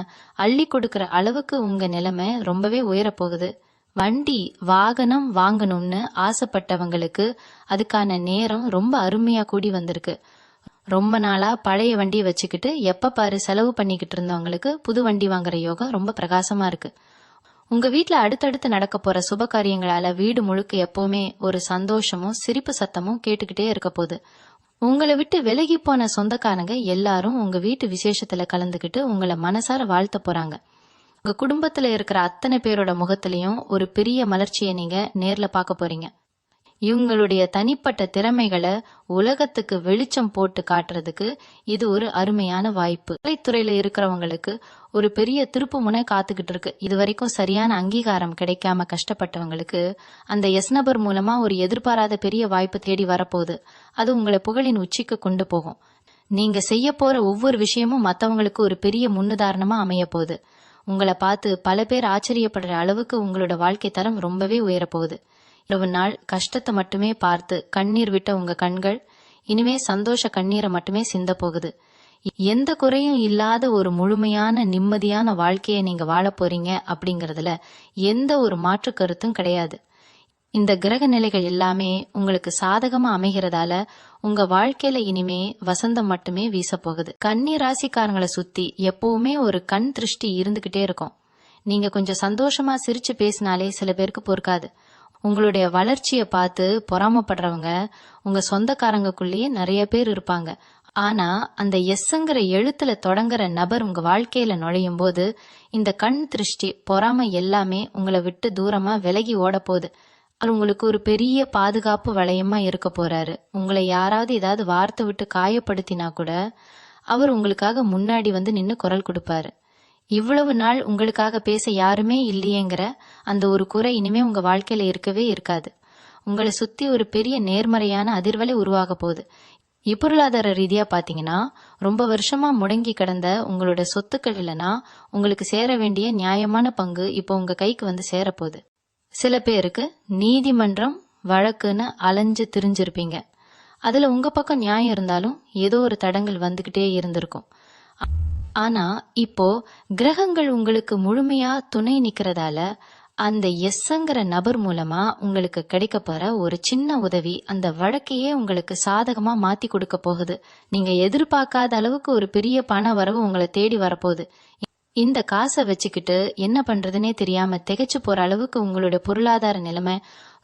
அள்ளி கொடுக்கற அளவுக்கு உங்க நிலைமை ரொம்பவே உயரப்போகுது. வண்டி வாகனம் வாங்கணும்னு ஆசைப்பட்டவங்களுக்கு அதுக்கான நேரம் ரொம்ப அருமையா கூடி வந்திருக்கு. ரொம்ப நாளா பழைய வண்டியை வச்சுக்கிட்டு எப்ப பாரு செலவு பண்ணிக்கிட்டு இருந்தவங்களுக்கு புது வண்டி வாங்குற யோகம் ரொம்ப பிரகாசமா இருக்கு. உங்க வீட்டுல அடுத்தடுத்து நடக்க போற சுப காரியங்களால வீடு முழுக்க எப்பவுமே ஒரு சந்தோஷமும் சிரிப்பு சத்தமும் கேட்டுக்கிட்டே இருக்க போகுது. உங்களை விட்டு விலகி போன சொந்தக்காரங்க எல்லாரும் உங்க வீட்டு விசேஷத்துல கலந்துக்கிட்டு உங்களை மனசார வாழ்த்த போறாங்க. உங்க குடும்பத்துல இருக்கிற அத்தனை பேரோட முகத்திலையும் ஒரு பெரிய மலர்ச்சியை நீங்க நேர்ல பார்க்க போறீங்க. இவங்களுடைய தனிப்பட்ட திறமைகளை உலகத்துக்கு வெளிச்சம் போட்டு காட்டுறதுக்கு இது ஒரு அருமையான வாய்ப்பு. கலைத்துறையில இருக்கிறவங்களுக்கு ஒரு பெரிய திருப்பு முனை காத்துக்கிட்டு இருக்கு. இது வரைக்கும் சரியான அங்கீகாரம் கிடைக்காம கஷ்டப்பட்டவங்களுக்கு அந்த எஸ் நபர் மூலமா ஒரு எதிர்பாராத பெரிய வாய்ப்பு தேடி வரப்போகுது. அது உங்களை புகழின் உச்சிக்கு கொண்டு போகும். நீங்க செய்ய போற ஒவ்வொரு விஷயமும் மற்றவங்களுக்கு ஒரு பெரிய முன்னுதாரணமா அமைய போகுது. உங்களை பார்த்து பல பேர் ஆச்சரியப்படுற அளவுக்கு உங்களோட வாழ்க்கை தரம் ரொம்பவே உயரப்போகுது. இவ்வளவு நாள் கஷ்டத்தை மட்டுமே பார்த்து கண்ணீர் விட்ட உங்க கண்கள் இனிமே சந்தோஷ கண்ணீரை மட்டுமே சிந்த போகுது. எந்த குறையும் இல்லாத ஒரு முழுமையான நிம்மதியான வாழ்க்கையை நீங்க வாழ போறீங்க அப்படிங்கறதுல எந்த ஒரு மாற்று கருத்தும் கிடையாது. இந்த கிரக நிலைகள் எல்லாமே உங்களுக்கு சாதகமா அமைகிறதால உங்க வாழ்க்கையில இனிமே வசந்தம் மட்டுமே வீச போகுது. கன்னி ராசிக்காரங்களை சுத்தி எப்பவுமே ஒரு கண் திருஷ்டி இருந்துகிட்டே இருக்கும். நீங்க கொஞ்சம் சந்தோஷமா சிரிச்சு பேசினாலே சில பேருக்கு பொறுக்காது. உங்களுடைய வளர்ச்சியை பார்த்து பொறாமப்படுறவங்க உங்க சொந்தக்காரங்களுக்குள்ளேயே நிறைய பேர் இருப்பாங்க. ஆனா அந்த எஸ்ங்கிற எழுத்துல தொடங்குற நபர் உங்க வாழ்க்கையில நுழையும் போது இந்த கண் திருஷ்டி பொறாமை எல்லாமே உங்களை விட்டு தூரமா விலகி ஓட போகுது. அவர் உங்களுக்கு ஒரு பெரிய பாதுகாப்பு வளையமா இருக்க போறாரு. உங்களை யாராவது ஏதாவது வார்த்தை விட்டு காயப்படுத்தினா கூட அவர் உங்களுக்காக முன்னாடி வந்து நின்னு குரல் கொடுப்பாரு. இவ்வளவு நாள் உங்களுக்காக பேச யாருமே இல்லையேங்கிற அந்த ஒரு குறை இனிமே உங்க வாழ்க்கையில இருக்கவே இருக்காது. உங்களை சுத்தி ஒரு பெரிய நேர்மறையான அதிர்வலை உருவாக போகுது. இப்பொருளாதார ரீதியா பாத்தீங்கன்னா ரொம்ப வருஷமா முடங்கி கிடந்த உங்களோட சொத்துக்கள் இல்லைன்னா உங்களுக்கு சேர வேண்டிய நியாயமான பங்கு இப்போ உங்க கைக்கு வந்து சேரப்போகுது. சில பேருக்கு நீதிமன்றம் வழக்குன்னு அலைஞ்சு திரிஞ்சிருப்பீங்க. அதுல உங்க பக்கம் நியாயம் இருந்தாலும் ஏதோ ஒரு தடங்கள் வந்துகிட்டே இருந்திருக்கும். ஆனா இப்போ கிரகங்கள் உங்களுக்கு முழுமையா துணை நிக்கிறதால அந்த எஸ்ங்கிற நபர் மூலமா உங்களுக்கு கிடைக்க போற ஒரு சின்ன உதவி அந்த வழக்கையே உங்களுக்கு சாதகமா மாத்தி கொடுக்க போகுது. நீங்க எதிர்பார்க்காத அளவுக்கு ஒரு பெரிய பண வரவு உங்களை தேடி வரப்போகுது. இந்த காசை வச்சுக்கிட்டு என்ன பண்றதுன்னே தெரியாம திகைச்சு போற அளவுக்கு உங்களோட பொருளாதார நிலைமை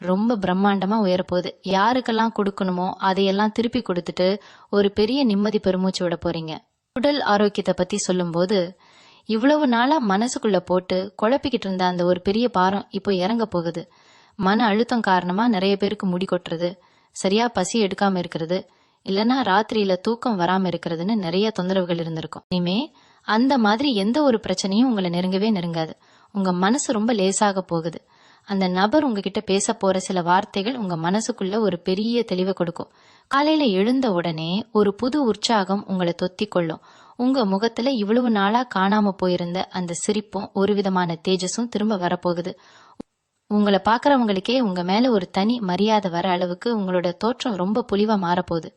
ரொம்ப பிரம்மாண்டமா உயரப்போகுது. யாருக்கெல்லாம் கொடுக்கணுமோ அதையெல்லாம் திருப்பி கொடுத்துட்டு ஒரு பெரிய நிம்மதி பெருமூச்சு விட போறீங்க. உடல் ஆரோக்கியத்தை பத்தி சொல்லும் போது இவ்வளவு நாளா மனசுக்குள்ள போட்டு குழப்பிக்கிட்டு இருந்த அந்த ஒரு பெரிய பாரம் இப்போ இறங்க போகுது. மன அழுத்தம் காரணமா நிறைய பேருக்கு முடி கொட்டுறது, சரியா பசி எடுக்காம இருக்கிறது, இல்லைன்னா ராத்திரியில தூக்கம் வராம இருக்கிறதுன்னு நிறைய தொந்தரவுகள் இருந்திருக்கும். இனிமே அந்த மாதிரி எந்த ஒரு பிரச்சனையும் உங்களை நெருங்கவே நெருங்காது. உங்க மனசு ரொம்ப லேசாக போகுது. அந்த நபர் உங்ககிட்ட பேச போற சில வார்த்தைகள் உங்க மனசுக்குள்ள ஒரு பெரிய தெளிவை கொடுக்கும். காலையில எழுந்த உடனே ஒரு புது உற்சாகம் உங்களை தொத்தி கொள்ளும். உங்க முகத்துல இவ்வளவு நாளா காணாம போயிருந்த அந்த சிரிப்பும் ஒரு விதமான தேஜஸும் திரும்ப வரப்போகுது. உங்களை பாக்குறவங்களுக்கே உங்க மேல ஒரு தனி மரியாதை வர அளவுக்கு உங்களோட தோற்றம் ரொம்ப பொலிவா மாறப்போகுது.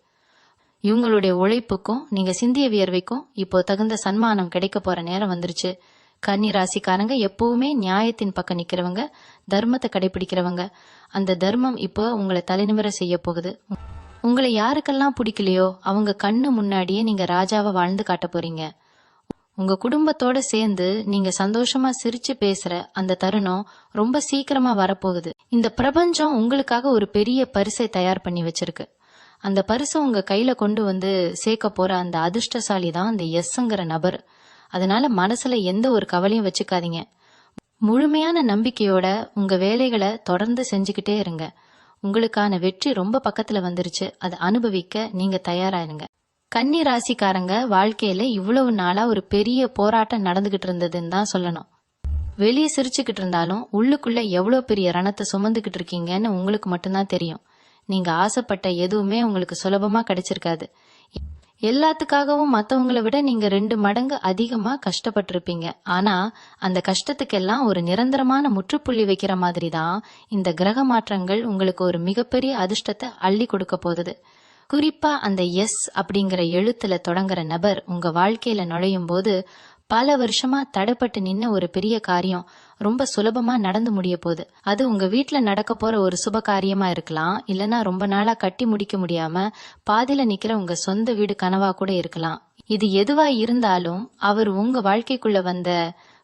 இவங்களுடைய உழைப்புக்கும் நீங்க சிந்திய வியர்வைக்கும் இப்போ தகுந்த சன்மானம் கிடைக்க போற நேரம் வந்துருச்சு. கன்னி ராசிக்காரங்க எப்பவுமே நியாயத்தின் பக்கம் நிக்கிறவங்க, தர்மத்தை கடைபிடிக்கிறவங்க. அந்த தர்மம் இப்போ உங்களை தலைநிமிர செய்ய போகுது. உங்களை யாருக்கெல்லாம் பிடிக்கலையோ அவங்க கண்ணு முன்னாடியே நீங்க ராஜாவை வாழ்ந்து காட்ட போறீங்க. உங்க குடும்பத்தோட சேர்ந்து நீங்க சந்தோஷமா சிரிச்சு பேசுற அந்த தருணம் ரொம்ப சீக்கிரமா வரப்போகுது. இந்த பிரபஞ்சம் உங்களுக்காக ஒரு பெரிய பரிசை தயார் பண்ணி வச்சிருக்கு. அந்த பரிசை உங்க கையில கொண்டு வந்து சேர்க்க போற அந்த அதிர்ஷ்டசாலி தான் அந்த எஸ்ங்கிற நபர். அதனால மனசுல எந்த ஒரு கவலையும் வச்சுக்காதீங்க. முழுமையான நம்பிக்கையோட உங்க வேலைகளை தொடர்ந்து செஞ்சுக்கிட்டே இருங்க. உங்களுக்கான வெற்றி ரொம்ப பக்கத்துல வந்துருச்சு. அதை அனுபவிக்க நீங்க தயாராயிருங்க. கன்னி ராசிக்காரங்க வாழ்க்கையில இவ்வளவு நாளா ஒரு பெரிய போராட்டம் நடந்துகிட்டு இருந்ததுன்னு தான் சொல்லணும். வெளியே சிரிச்சுக்கிட்டு இருந்தாலும் உள்ளுக்குள்ள எவ்வளவு பெரிய ரணத்தை சுமந்துகிட்டு இருக்கீங்கன்னு உங்களுக்கு மட்டும்தான் தெரியும். நீங்க ஆசைப்பட்ட எதுவுமே உங்களுக்கு சுலபமா கிடைச்சிருக்காது. எல்லாத்துக்காகவும் மத்தவங்களை விட நீங்க 2 மடங்கு அதிகமா கஷ்டப்பட்டிருப்பீங்க. ஆனா அந்த கஷ்டத்துக்கெல்லாம் ஒரு நிரந்தரமான முற்றுப்புள்ளி வைக்கிற மாதிரி தான் இந்த கிரக மாற்றங்கள் உங்களுக்கு ஒரு மிகப்பெரிய அதிர்ஷ்டத்தை அள்ளி கொடுக்க போகுது. குறிப்பா அந்த எஸ் அப்படிங்கிற எழுத்துல தொடங்குற நபர் உங்க வாழ்க்கையில நுழையும் போது பல வருஷமா தடைப்பட்டு நின்ன ஒரு பெரிய காரியம் ரொம்ப சுலபமா நடந்து முடிய போகுது. அது உங்க வீட்டுல நடக்க போற ஒரு சுப காரியமா இருக்கலாம், இல்லனா ரொம்ப நாளா கட்டி முடிக்க முடியாம பாதியில நிக்கிற உங்க சொந்த வீடு கனவா கூட இருக்கலாம். இது எதுவா இருந்தாலும் அவர் உங்க வாழ்க்கைக்குள்ள வந்த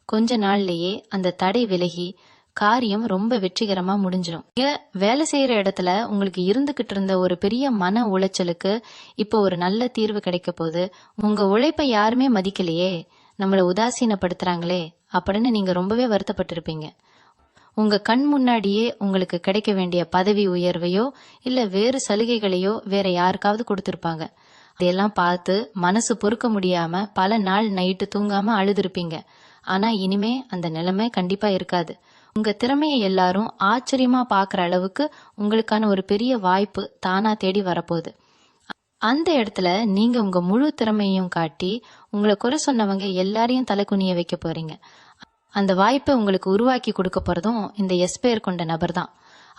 கொஞ்ச நாள்லயே அந்த தடை விலகி காரியம் ரொம்ப வெற்றிகரமா முடிஞ்சிடும். வேலை செய்யற இடத்துல உங்களுக்கு இருந்துகிட்டு இருந்த ஒரு பெரிய மன உளைச்சலுக்கு இப்போ ஒரு நல்ல தீர்வு கிடைக்க போகுது. உங்க உழைப்பை யாருமே மதிக்கலையே, நம்மள உதாசீனப்படுத்துறாங்களே அப்படின்னு நீங்க ரொம்பவே வருத்தப்பட்டிருப்பீங்க. உங்க கண் முன்னாடியே உங்களுக்கு கிடைக்க வேண்டிய பதவி உயர்வையோ இல்ல வேறு சலுகைகளையோ வேற யாருக்காவது கொடுத்திருப்பாங்க. அதையெல்லாம் பார்த்து மனசு பொறுக்க முடியாம பல நாள் நைட்டு தூங்காம அழுதுருப்பீங்க. ஆனா இனிமே அந்த நிலைமை கண்டிப்பா இருக்காது. உங்க திறமையை எல்லாரும் ஆச்சரியமா பாக்குற அளவுக்கு உங்களுக்கான ஒரு பெரிய வாய்ப்பு தானா தேடி வரப்போகுது. அந்த இடத்துல நீங்க உங்க முழு திறமையையும் காட்டி உங்களை குறை சொன்னவங்க எல்லாரையும் தலைக்குனிய வைக்க போறீங்க. அந்த வாய்ப்பை உங்களுக்கு உருவாக்கி கொடுக்க போறதும் இந்த எஸ் பெயர் கொண்ட நபர் தான்.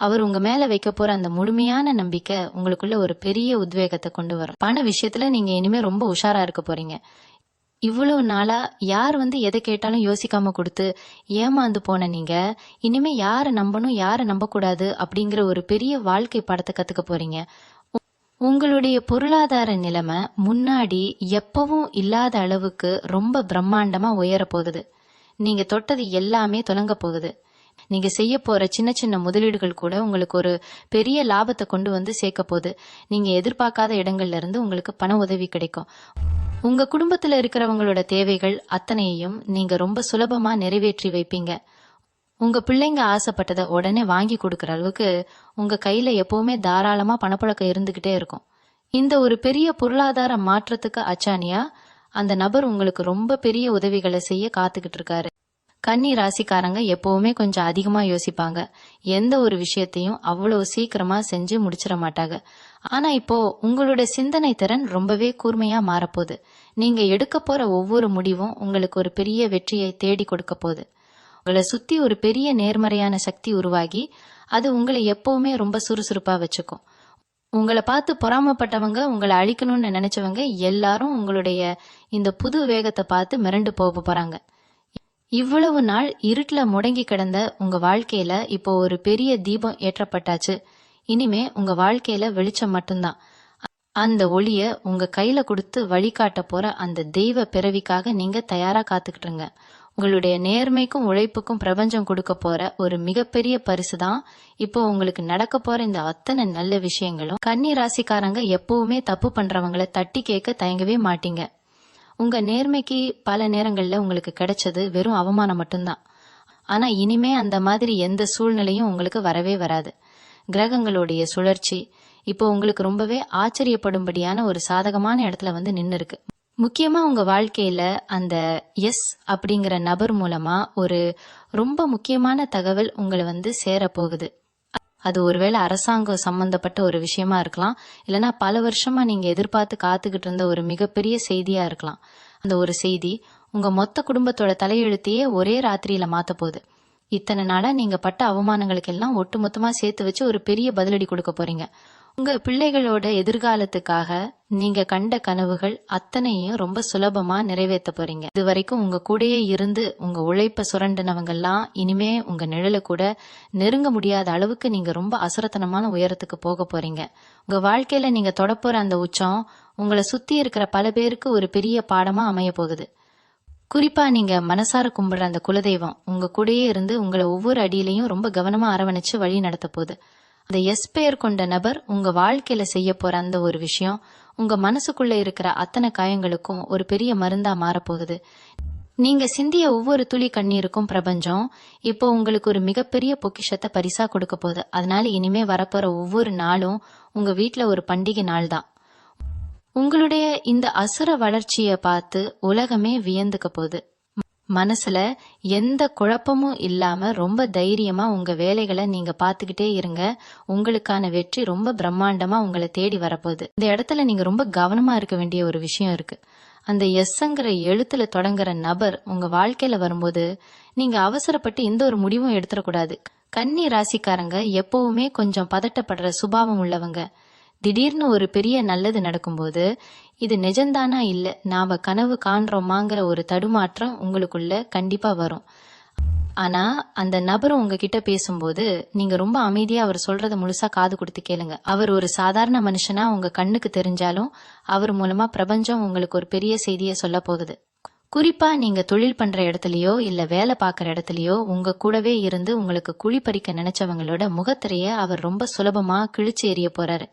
அவர் உங்க மேல வைக்க போற அந்த முழுமையான நம்பிக்கை உங்களுக்குள்ள ஒரு பெரிய உத்வேகத்தை கொண்டு வரும். பண விஷயத்துல நீங்க இனிமே ரொம்ப உஷாரா இருக்க போறீங்க. இவ்வளவு நாளா யார் எதை கேட்டாலும் யோசிக்காம கொடுத்து ஏமாந்து போன நீங்க இனிமே யாரை நம்பணும் யாரை நம்ப கூடாது அப்படிங்கிற ஒரு பெரிய வாழ்க்கை படத்தை கத்துக்க போறீங்க. உங்களுடைய பொருளாதார நிலைமை முன்னாடி எப்பவும் இல்லாத அளவுக்கு ரொம்ப பிரம்மாண்டமா உயர போகுது. நீங்க தொட்டது எல்லாமே தொடங்க போகுது. நீங்க செய்ய போற சின்ன சின்ன முதலீடுகள் கூட உங்களுக்கு ஒரு பெரிய லாபத்தை கொண்டு வந்து சேர்க்க போகுது. நீங்க எதிர்பார்க்காத இடங்கள்ல இருந்து உங்களுக்கு பண உதவி கிடைக்கும். உங்க குடும்பத்துல இருக்கிறவங்களோட தேவைகள் அத்தனையையும் நீங்க ரொம்ப சுலபமா நிறைவேற்றி வைப்பீங்க. உங்க பிள்ளைங்க ஆசைப்பட்டதை உடனே வாங்கி கொடுக்கற அளவுக்கு உங்க கையில எப்பவுமே தாராளமா பணப்புழக்கம் இருந்துகிட்டே இருக்கும். இந்த ஒரு பெரிய பொருளாதார மாற்றத்துக்கு அச்சானியா அந்த நபர் உங்களுக்கு ரொம்ப பெரிய உதவிகளை செய்ய காத்துக்கிட்டு இருக்காரு. கன்னி ராசிக்காரங்க எப்பவுமே கொஞ்சம் அதிகமா யோசிப்பாங்க. எந்த ஒரு விஷயத்தையும் அவ்வளவு சீக்கிரமா செஞ்சு முடிச்சிட மாட்டாங்க. ஆனா இப்போ உங்களோட சிந்தனை திறன் ரொம்பவே கூர்மையா மாறப்போகுது. நீங்க எடுக்க போற ஒவ்வொரு முடிவும் உங்களுக்கு ஒரு பெரிய வெற்றியை தேடி கொடுக்க போகுது. உங்களை சுத்தி ஒரு பெரிய நேர்மறையான சக்தி உருவாகி அது உங்களை எப்பவுமே ரொம்ப சுறுசுறுப்பா வச்சுக்கும். உங்களை பார்த்து பொறாமப்பட்டவங்க, உங்களை அழிக்கணும்னு நினைச்சவங்க எல்லாரும் உங்களுடைய இந்த புது வேகத்தை பார்த்து மிரண்டு போக போறாங்க. இவ்வளவு நாள் இருட்டுல முடங்கி கிடந்த உங்க வாழ்க்கையில இப்போ ஒரு பெரிய தீபம் ஏற்றப்பட்டாச்சு. இனிமே உங்க வாழ்க்கையில வெளிச்சம் மட்டும்தான். அந்த ஒளிய உங்க கையில கொடுத்து வழிகாட்ட போற அந்த தெய்வ பிறவிக்காக நீங்க தயாரா காத்துக்கிட்டுருங்க. உங்களுடைய நேர்மைக்கும் உழைப்புக்கும் பிரபஞ்சம் கொடுக்க போற ஒரு மிகப்பெரிய பரிசு தான் இப்போ உங்களுக்கு நடக்க போற இந்த அத்தனை நல்ல விஷயங்களும். கன்னி ராசிக்காரங்க எப்பவுமே தப்பு பண்றவங்களை தட்டி கேட்க தயங்கவே மாட்டீங்க. உங்க நேர்மைக்கு பல நேரங்கள்ல உங்களுக்கு கிடைச்சது வெறும் அவமானம் மட்டும்தான். ஆனா இனிமே அந்த மாதிரி எந்த சூழ்நிலையும் உங்களுக்கு வரவே வராது. கிரகங்களுடைய சுழற்சி இப்போ உங்களுக்கு ரொம்பவே ஆச்சரியப்படும்படியான ஒரு சாதகமான இடத்துல நின்னு இருக்கு. முக்கியமா உங்க வாழ்க்கையில அந்த எஸ் அப்படிங்கிற நபர் மூலமா ஒரு ரொம்ப முக்கியமான தகவல் உங்களை சேர போகுது. அது ஒருவேளை அரசாங்கம் சம்பந்தப்பட்ட ஒரு விஷயமா இருக்கலாம், இல்லைன்னா பல வருஷமா நீங்க எதிர்பார்த்து காத்துக்கிட்டு இருந்த ஒரு மிகப்பெரிய செய்தியா இருக்கலாம். அந்த ஒரு செய்தி உங்க மொத்த குடும்பத்தோட தலையெழுத்தையே ஒரே ராத்திரியில மாத்த போகுது. இத்தனை நாளா நீங்க பட்ட அவமானங்களுக்கு எல்லாம் ஒட்டுமொத்தமா சேர்த்து வச்சு ஒரு பெரிய பதிலடி கொடுக்க போறீங்க. உங்க பிள்ளைகளோட எதிர்காலத்துக்காக நீங்க கண்ட கனவுகள் அத்தனையும் ரொம்ப சுலபமா நிறைவேற்ற போறீங்க. இது வரைக்கும் உங்க கூடயே இருந்து உங்க உழைப்ப சுரண்டினவங்க எல்லாம் இனிமே உங்க நிழல கூட நெருங்க முடியாத அளவுக்கு நீங்க ரொம்ப அசுரத்தனமான உயரத்துக்கு போக போறீங்க. உங்க வாழ்க்கையில நீங்க தொடப்போற அந்த உச்சம் உங்களை சுத்தி இருக்கிற பல பேருக்கு ஒரு பெரிய பாடமா அமைய போகுது. குறிப்பா நீங்க மனசார கும்பிடுற அந்த குலதெய்வம் உங்க கூடயே இருந்து உங்களை ஒவ்வொரு அடியிலையும் ரொம்ப கவனமா அரவணைச்சு வழி நடத்த போகுது. அந்த எஸ் பெயர் கொண்ட நபர் உங்க வாழ்க்கையில செய்ய போற அந்த ஒரு விஷயம் உங்க மனசுக்குள்ள இருக்கிற அத்தனை காயங்களுக்கும் ஒரு பெரிய மருந்தா மாறப்போகுது. நீங்க சிந்திய ஒவ்வொரு துளி கண்ணீருக்கும் பிரபஞ்சம் இப்போ உங்களுக்கு ஒரு மிகப்பெரிய பொக்கிஷத்தை பரிசா கொடுக்க போகுது. அதனால இனிமே வரப்போற ஒவ்வொரு நாளும் உங்க வீட்டுல ஒரு பண்டிகை நாள் தான். உங்களுடைய இந்த அசுர வளர்ச்சிய பார்த்து உலகமே வியந்துக்க போகுது. மனசுல எந்த குழப்பமும் இல்லாம ரொம்ப தைரியமா உங்க வேலைகளை நீங்க பாத்துக்கிட்டே இருங்க. உங்களுக்கான வெற்றி ரொம்ப பிரம்மாண்டமா உங்களை தேடி வரப்போகுது. இந்த இடத்துல நீங்க ரொம்ப கவனமா இருக்க வேண்டிய ஒரு விஷயம் இருக்கு. அந்த எஸ்ங்கிற எழுத்துல தொடங்குற நபர் உங்க வாழ்க்கையில வரும்போது நீங்க அவசரப்பட்டு எந்த ஒரு முடிவும் எடுத்துடக்கூடாது. கன்னி ராசிக்காரங்க எப்பவுமே கொஞ்சம் பதட்டப்படுற சுபாவம் உள்ளவங்க. திடீர்னு ஒரு பெரிய நல்லது நடக்கும்போது இது நிஜம்தானா இல்ல நாம கனவு காண்றோமாங்கிற ஒரு தடுமாற்றம் உங்களுக்குள்ள கண்டிப்பா வரும். ஆனா அந்த நபர் உங்ககிட்ட பேசும்போது நீங்க ரொம்ப அமைதியா அவர் சொல்றத முழுசா காது கொடுத்து கேளுங்க. அவர் ஒரு சாதாரண மனுஷனா உங்க கண்ணுக்கு தெரிஞ்சாலும் அவர் மூலமா பிரபஞ்சம் உங்களுக்கு ஒரு பெரிய செய்தியை சொல்ல போகுது. குறிப்பா நீங்க தொழில் பண்ற இடத்துலயோ இல்ல வேலை பார்க்கற இடத்துலயோ உங்க கூடவே இருந்து உங்களுக்கு குழி பறிக்க நினைச்சவங்களோட முகத்திரைய அவர் ரொம்ப சுலபமா கிழிச்சு எறிய போறாரு.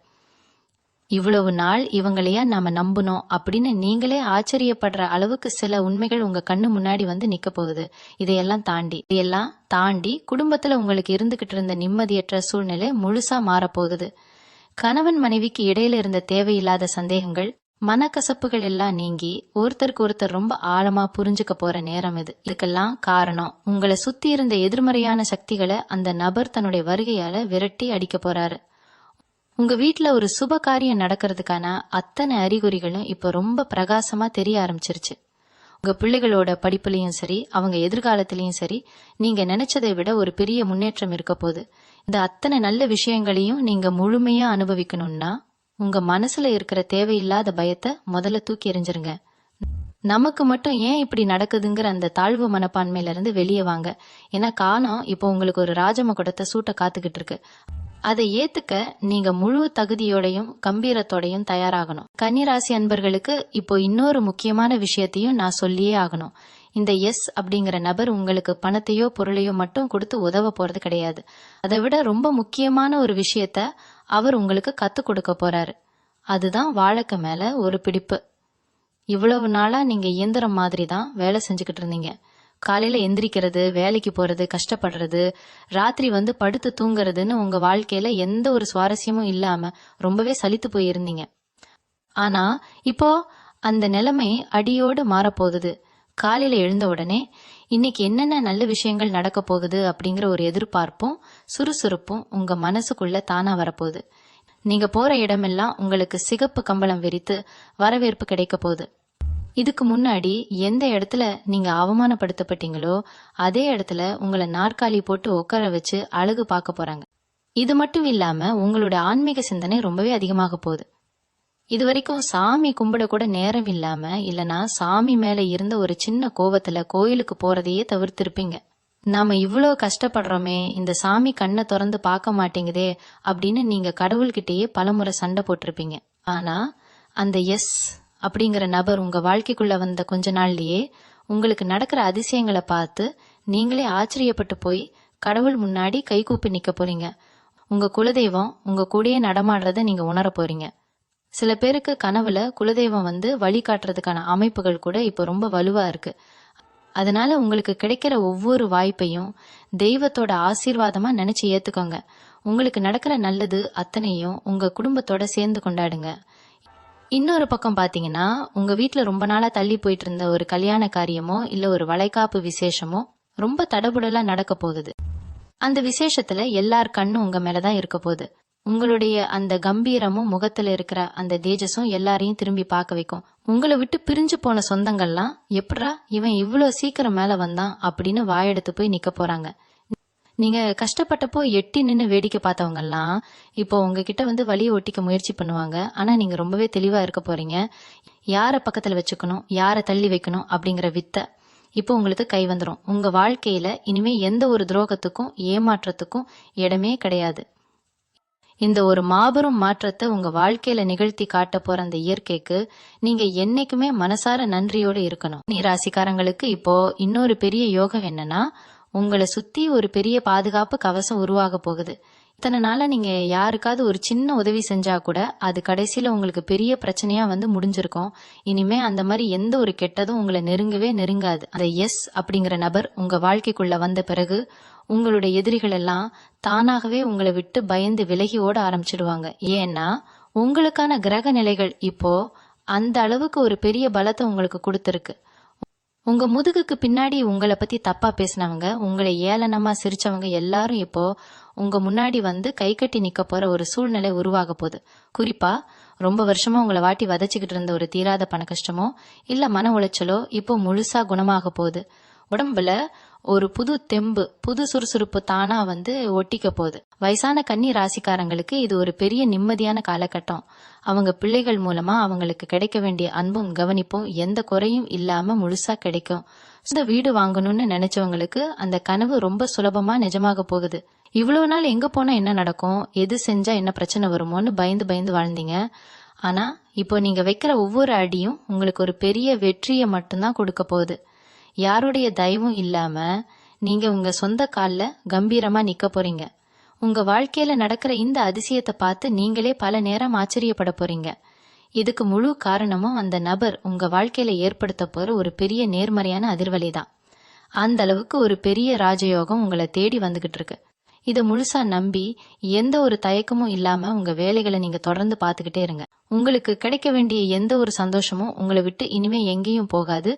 இவ்வளவு நாள் இவங்களையா நாம நம்பணும் அப்படின்னு நீங்களே ஆச்சரியப்படுற அளவுக்கு சில உண்மைகள் உங்க கண்ணு முன்னாடி வந்து நிக்க போகுது. இதையெல்லாம் தாண்டி குடும்பத்துல உங்களுக்கு இருந்துகிட்டு இருந்த நிம்மதியற்ற சூழ்நிலை முழுசா மாறப்போகுது. கணவன் மனைவிக்கு இடையில இருந்த தேவையில்லாத சந்தேகங்கள் மனக்கசப்புகள் எல்லாம் நீங்கி ஒருத்தருக்கு ஒருத்தர் ரொம்ப ஆழமா புரிஞ்சுக்க போற நேரம் இது. இதுக்கெல்லாம் காரணம் உங்களை சுத்தி இருந்த எதிர்மறையான சக்திகளை அந்த நபர் தன்னுடைய வருகையால விரட்டி அடிக்க போறாரு. உங்க வீட்டுல ஒரு சுப காரியம் நடக்கிறதுக்கான அத்தனை அறிகுறிகளும் இப்ப ரொம்ப பிரகாசமா தெரிய ஆரம்பிச்சிருச்சு. உங்க பிள்ளைகளோட படிப்புலயும் சரி அவங்க எதிர்காலத்திலயும் சரி நீங்க நினைச்சதை விட ஒரு பெரிய முன்னேற்றம் இருக்க போகுது. இந்த அத்தனை நல்ல விஷயங்களையும் நீங்க முழுமையா அனுபவிக்கணும்னா உங்க மனசுல இருக்கிற தேவையில்லாத பயத்தை முதல்ல தூக்கி எறிஞ்சிருங்க. நமக்கு மட்டும் ஏன் இப்படி நடக்குதுங்கிற அந்த தாழ்வு மனப்பான்மையில இருந்து வெளியே வாங்க. ஏன்னா காலம் இப்போ உங்களுக்கு ஒரு ராஜமகுடத்தை சூட்ட காத்துக்கிட்டு இருக்கு. அதை ஏத்துக்க நீங்க முழு தகுதியோடையும் கம்பீரத்தோடையும் தயாராகணும். கன்னிராசி அன்பர்களுக்கு இப்போ இன்னொரு முக்கியமான விஷயத்தையும் நான் சொல்லியே ஆகணும். இந்த எஸ் அப்படிங்கிற நபர் உங்களுக்கு பணத்தையோ பொருளையோ மட்டும் கொடுத்து உதவ போறது கிடையாது. அதை விட ரொம்ப முக்கியமான ஒரு விஷயத்த அவர் உங்களுக்கு கத்து கொடுக்க போறாரு. அதுதான் வாழைக்கு மேல ஒரு பிடிப்பு. இவ்வளவு நாளா நீங்க இயந்திரம் மாதிரி தான் வேலை செஞ்சுக்கிட்டு இருந்தீங்க. காலையில எந்திரிக்கிறது, வேலைக்கு போறது, கஷ்டப்படுறது, ராத்திரி வந்து படுத்து தூங்குறதுன்னு உங்க வாழ்க்கையில எந்த ஒரு சுவாரஸ்யமும் இல்லாம ரொம்பவே சலித்து போயிருந்தீங்க. ஆனா இப்போ அந்த நிலைமை அடியோடு மாறப்போகுது. காலையில எழுந்த உடனே இன்னைக்கு என்னென்ன நல்ல விஷயங்கள் நடக்க போகுது அப்படிங்கிற ஒரு எதிர்பார்ப்பும் சுறுசுறுப்பும் உங்க மனசுக்குள்ள தானா வரப்போகுது. நீங்க போற இடமெல்லாம் உங்களுக்கு சிகப்பு கம்பளம் விரித்து வரவேற்பு கிடைக்க போகுது. இதுக்கு முன்னாடி எந்த இடத்துல நீங்க அவமானப்படுத்தப்பட்டீங்களோ அதே இடத்துல உங்களை நாற்காலி போட்டு உட்கார வச்சு அழகு பார்க்க போறாங்க. இது மட்டும் இல்லாம உங்களோட ஆன்மீக சிந்தனை ரொம்பவே அதிகமாக போகுது. இது வரைக்கும் சாமி கும்பிட கூட நேரம் இல்லாம இல்லனா சாமி மேல இருந்த ஒரு சின்ன கோவத்துல கோயிலுக்கு போறதையே தவிர்த்திருப்பீங்க. நாம இவ்வளோ கஷ்டப்படுறோமே, இந்த சாமி கண்ணை திறந்து பார்க்க மாட்டேங்குதே அப்படின்னு நீங்க கடவுள்கிட்டயே பலமுறை சண்டை போட்டிருப்பீங்க. ஆனா அந்த எஸ் அப்படிங்கிற நபர் உங்க வாழ்க்கைக்குள்ள வந்த கொஞ்ச நாள்லயே உங்களுக்கு நடக்கிற அதிசயங்களை பார்த்து நீங்களே ஆச்சரியப்பட்டு போய் கடவுள் முன்னாடி கைகூப்பி நிக்க போறீங்க. உங்க குலதெய்வம் உங்க கூடயே நடமாடுறத நீங்க உணர போறீங்க. சில பேருக்கு கனவுல குலதெய்வம் வந்து வழிகாட்டுறதுக்கான அமைப்புகள் கூட இப்ப ரொம்ப வலுவா இருக்கு. அதனால உங்களுக்கு கிடைக்கிற ஒவ்வொரு வாய்ப்பையும் தெய்வத்தோட ஆசீர்வாதமா நினைச்சு ஏத்துக்கோங்க. உங்களுக்கு நடக்கிற நல்லது அத்தனையும் உங்க குடும்பத்தோட சேர்ந்து கொண்டாடுங்க. இன்னொரு பக்கம் பாத்தீங்கன்னா உங்க வீட்டுல ரொம்ப நாளா தள்ளி போயிட்டு இருந்த ஒரு கல்யாண காரியமோ இல்ல ஒரு வளைகாப்பு விசேஷமோ ரொம்ப தடபுடலா நடக்க போகுது. அந்த விசேஷத்துல எல்லார் கண்ணும் உங்க மேலதான் இருக்க போகுது. உங்களுடைய அந்த கம்பீரமும் முகத்துல இருக்கிற அந்த தேஜஸும் எல்லாரையும் திரும்பி பார்க்க வைக்கும். உங்களை விட்டு பிரிஞ்சு போன சொந்தங்கள்லாம் எப்படா இவன் இவ்வளவு சீக்கிரம் மேல வந்தான் அப்படின்னு வாயெடுத்து போய் நிக்க போறாங்க. நீங்க கஷ்டப்பட்டப்போ எட்டி நின்னு வேடிக்கை பார்த்தவங்க எல்லாம் இப்போ உங்ககிட்ட வலியை ஒட்டிக்க முயற்சி பண்ணுவாங்க. ஆனா நீங்க ரொம்பவே தெளிவா இருக்க போறீங்க. யார பக்கத்துல வச்சுக்கணும், யார தள்ளி வைக்கணும் அப்படிங்கிற வித்தை இப்போ உங்களுக்கு கை வந்துடும். உங்க வாழ்க்கையில இனிமே எந்த ஒரு துரோகத்துக்கும் ஏமாற்றத்துக்கும் இடமே கிடையாது. இந்த ஒரு மாபெரும் மாற்றத்தை உங்க வாழ்க்கையில நிகழ்த்தி காட்ட போற அந்த இயற்கைக்கு நீங்க என்னைக்குமே மனசார நன்றியோடு இருக்கணும். ராசிக்காரங்களுக்கு இப்போ இன்னொரு பெரிய யோகம் என்னன்னா, உங்களை சுத்தி ஒரு பெரிய பாதுகாப்பு கவசம் உருவாக போகுது. இத்தனை நாளா நீங்க யாருக்காவது ஒரு சின்ன உதவி செஞ்சா கூட அது கடைசியில உங்களுக்கு பெரிய பிரச்சனையா முடிஞ்சிருக்கும். இனிமே அந்த மாதிரி எந்த ஒரு கெட்டதும் உங்களை நெருங்கவே நெருங்காது. அந்த எஸ் அப்படிங்கிற நபர் உங்க வாழ்க்கைக்குள்ள வந்த பிறகு உங்களுடைய எதிரிகள் எல்லாம் தானாகவே உங்களை விட்டு பயந்து விலகி ஓட ஆரம்பிச்சிடுவாங்க. ஏன்னா உங்களுக்கான கிரக நிலைகள் இப்போ அந்த அளவுக்கு ஒரு பெரிய பலத்தை உங்களுக்கு கொடுத்துருக்கு. உங்க முதுகுக்கு பின்னாடி உங்களை பத்தி தப்பா பேசினவங்க, உங்களை ஏளனமா சிரிச்சவங்க எல்லாரும் இப்போ உங்க முன்னாடி கை கட்டி நிக்க போற ஒரு சூழ்நிலை உருவாக போகுது. குறிப்பா ரொம்ப வருஷமா உங்களை வாட்டி வதச்சிக்கிட்டு இருந்த ஒரு தீராத பண கஷ்டமோ இல்ல மன உளைச்சலோ இப்போ முழுசா குணமாக போகுது. உடம்புல ஒரு புது தெம்பு, புது சுறுசுறுப்பு தானா ஒட்டிக்க போகுது. வயசான கன்னி ராசிக்காரங்களுக்கு இது ஒரு பெரிய நிம்மதியான காலகட்டம். அவங்க பிள்ளைகள் மூலமா அவங்களுக்கு கிடைக்க வேண்டிய அன்பும் கவனிப்பும் எந்த குறையும் இல்லாம முழுசா கிடைக்கும். சொந்த வீடு வாங்கணும்னு நினைச்சவங்களுக்கு அந்த கனவு ரொம்ப சுலபமா நிஜமாக போகுது. இவ்வளவு நாள் எங்க போனா என்ன நடக்கும், எது செஞ்சா என்ன பிரச்சனை வருமோன்னு பயந்து பயந்து வாழ்ந்தீங்க. ஆனா இப்போ நீங்க வைக்கிற ஒவ்வொரு அடியும் உங்களுக்கு ஒரு பெரிய வெற்றியை மட்டும்தான் கொடுக்க போகுது. யாருடைய தயவும் இல்லாம நீங்க உங்க சொந்த கால்ல கம்பீரமா நிக்க போறீங்க. உங்க வாழ்க்கையில நடக்கிற இந்த அதிசயத்தை பார்த்து நீங்களே பல நேரம் ஆச்சரியப்பட போறீங்க. இதுக்கு முழு காரணமும் அந்த நபர் உங்க வாழ்க்கையில ஏற்படுத்த போற ஒரு பெரிய நேர்மறையான அதிர்வலை தான். அந்த அளவுக்கு ஒரு பெரிய ராஜயோகம் உங்களை தேடி வந்துகிட்டு இருக்கு. இதை முழுசா நம்பி எந்த ஒரு தயக்கமும் இல்லாம உங்க வேலைகளை நீங்க தொடர்ந்து பாத்துக்கிட்டே இருங்க. உங்களுக்கு கிடைக்க வேண்டிய எந்த ஒரு சந்தோஷமும் உங்களை விட்டு இனிமே எங்கேயும் போகாது.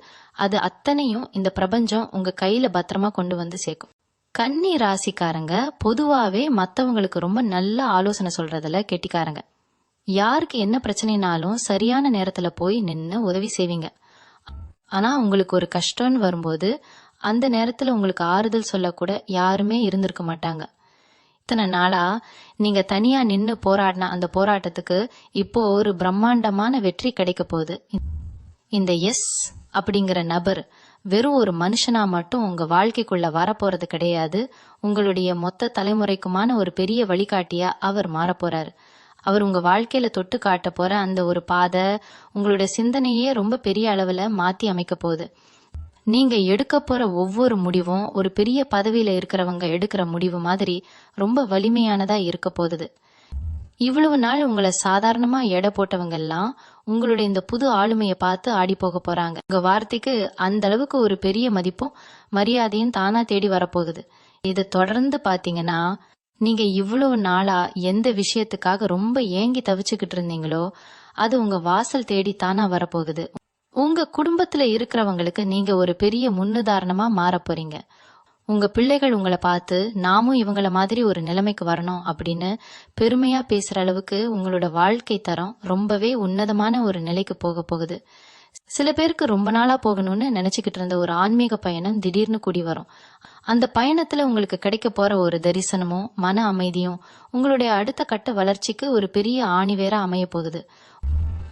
அது அத்தனையும் இந்த பிரபஞ்சம் உங்க கையில பத்திரமா கொண்டு சேர்க்கும். கன்னி ராசிக்காரங்க பொதுவாவே மத்தவங்களுக்கு ரொம்ப நல்ல ஆலோசனை சொல்றதுல கெட்டிக்காரங்க. யாருக்கு என்ன பிரச்சனைனாலும் சரியான நேரத்துல போய் நின்னு உதவி செய்வீங்க. ஆனா உங்களுக்கு ஒரு கஷ்டம்னு வரும்போது அந்த நேரத்துல உங்களுக்கு ஆறுதல் சொல்லக்கூட யாருமே இருந்திருக்க மாட்டாங்க. இத்தனை நாளா நீங்க தனியா நின்னு போராடின அந்த போராட்டத்துக்கு இப்போ ஒரு பிரம்மாண்டமான வெற்றி கிடைக்க போகுது. இந்த எஸ் அப்படிங்கிற நபர் வெறும் ஒரு மனுஷனா மட்டும் உங்க வாழ்க்கைக்குள்ள வரப்போறது கிடையாது. உங்களுடைய மொத்த தலைமுறைக்குமான ஒரு பெரிய வழிகாட்டியா அவர் மாறப்போறாரு. அவர் உங்க வாழ்க்கையில தொட்டு காட்ட போற அந்த ஒரு பாதை உங்களுடைய சிந்தனையே ரொம்ப பெரிய அளவுல மாத்தி அமைக்க போகுது. நீங்க எடுக்க போற ஒவ்வொரு முடிவும் ஒரு பெரிய பதவியில இருக்கிறவங்க எடுக்கிற முடிவு மாதிரி ரொம்ப வலிமையானதா இருக்க போகுது. இவ்வளவு நாள் உங்களை சாதாரணமா எடை போட்டவங்க எல்லாம் உங்களுடைய இந்த புது ஆளுமையை பார்த்து ஆடி போக போறாங்க. உங்க வார்த்தைக்கு அந்த அளவுக்கு ஒரு பெரிய மதிப்பும் மரியாதையும் தானா தேடி வரப்போகுது. இதை தொடர்ந்து பாத்தீங்கன்னா நீங்க இவ்வளவு நாளா எந்த விஷயத்துக்காக ரொம்ப ஏங்கி தவிச்சுக்கிட்டு இருந்தீங்களோ அது உங்க வாசல் தேடி தானா வரப்போகுது. உங்க குடும்பத்துல இருக்கிறவங்களுக்கு நீங்க ஒரு பெரிய முன்னுதாரணமா மாற போறீங்க. உங்க பிள்ளைகள் உங்களை பார்த்து நாமும் இவங்கள மாதிரி ஒரு நிலைமைக்கு வரணும் அப்படின்னு பெருமையா பேசுற அளவுக்கு உங்களோட வாழ்க்கை தரம் ரொம்பவே உன்னதமான ஒரு நிலைக்கு போக போகுது. சில பேருக்கு ரொம்ப நாளா போகணும்னு நினைச்சுக்கிட்டு இருந்த ஒரு ஆன்மீக பயணம் திடீர்னு கூடி வரும். அந்த பயணத்துல உங்களுக்கு கிடைக்க போற ஒரு தரிசனமும் மன அமைதியும் உங்களுடைய அடுத்த கட்ட வளர்ச்சிக்கு ஒரு பெரிய ஆணிவேரா அமைய போகுது.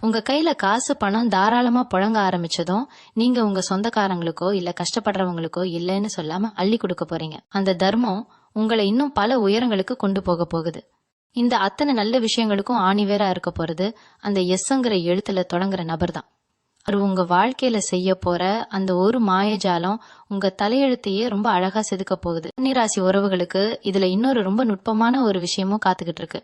உங்க கையில காசு பணம் தாராளமா புழங்க ஆரம்பிச்சதும் நீங்க உங்க சொந்தக்காரங்களுக்கோ இல்ல கஷ்டப்படுறவங்களுக்கோ இல்லைன்னு சொல்லாம அள்ளி கொடுக்க போறீங்க. அந்த தர்மம் உங்களை இன்னும் பல உயரங்களுக்கு கொண்டு போக போகுது. இந்த அத்தனை நல்ல விஷயங்களுக்கும் ஆணிவேரா இருக்க போறது அந்த எஸ்ங்கிற எழுத்துல தொடங்குற நபர் தான். அது உங்க வாழ்க்கையில செய்ய போற அந்த ஒரு மாயஜாலம் உங்க தலையெழுத்தையே ரொம்ப அழகா செதுக்க போகுது. கன்னிராசி உறவுகளுக்கு இதுல இன்னொரு ரொம்ப நுட்பமான ஒரு விஷயமும் காத்துக்கிட்டு இருக்கு.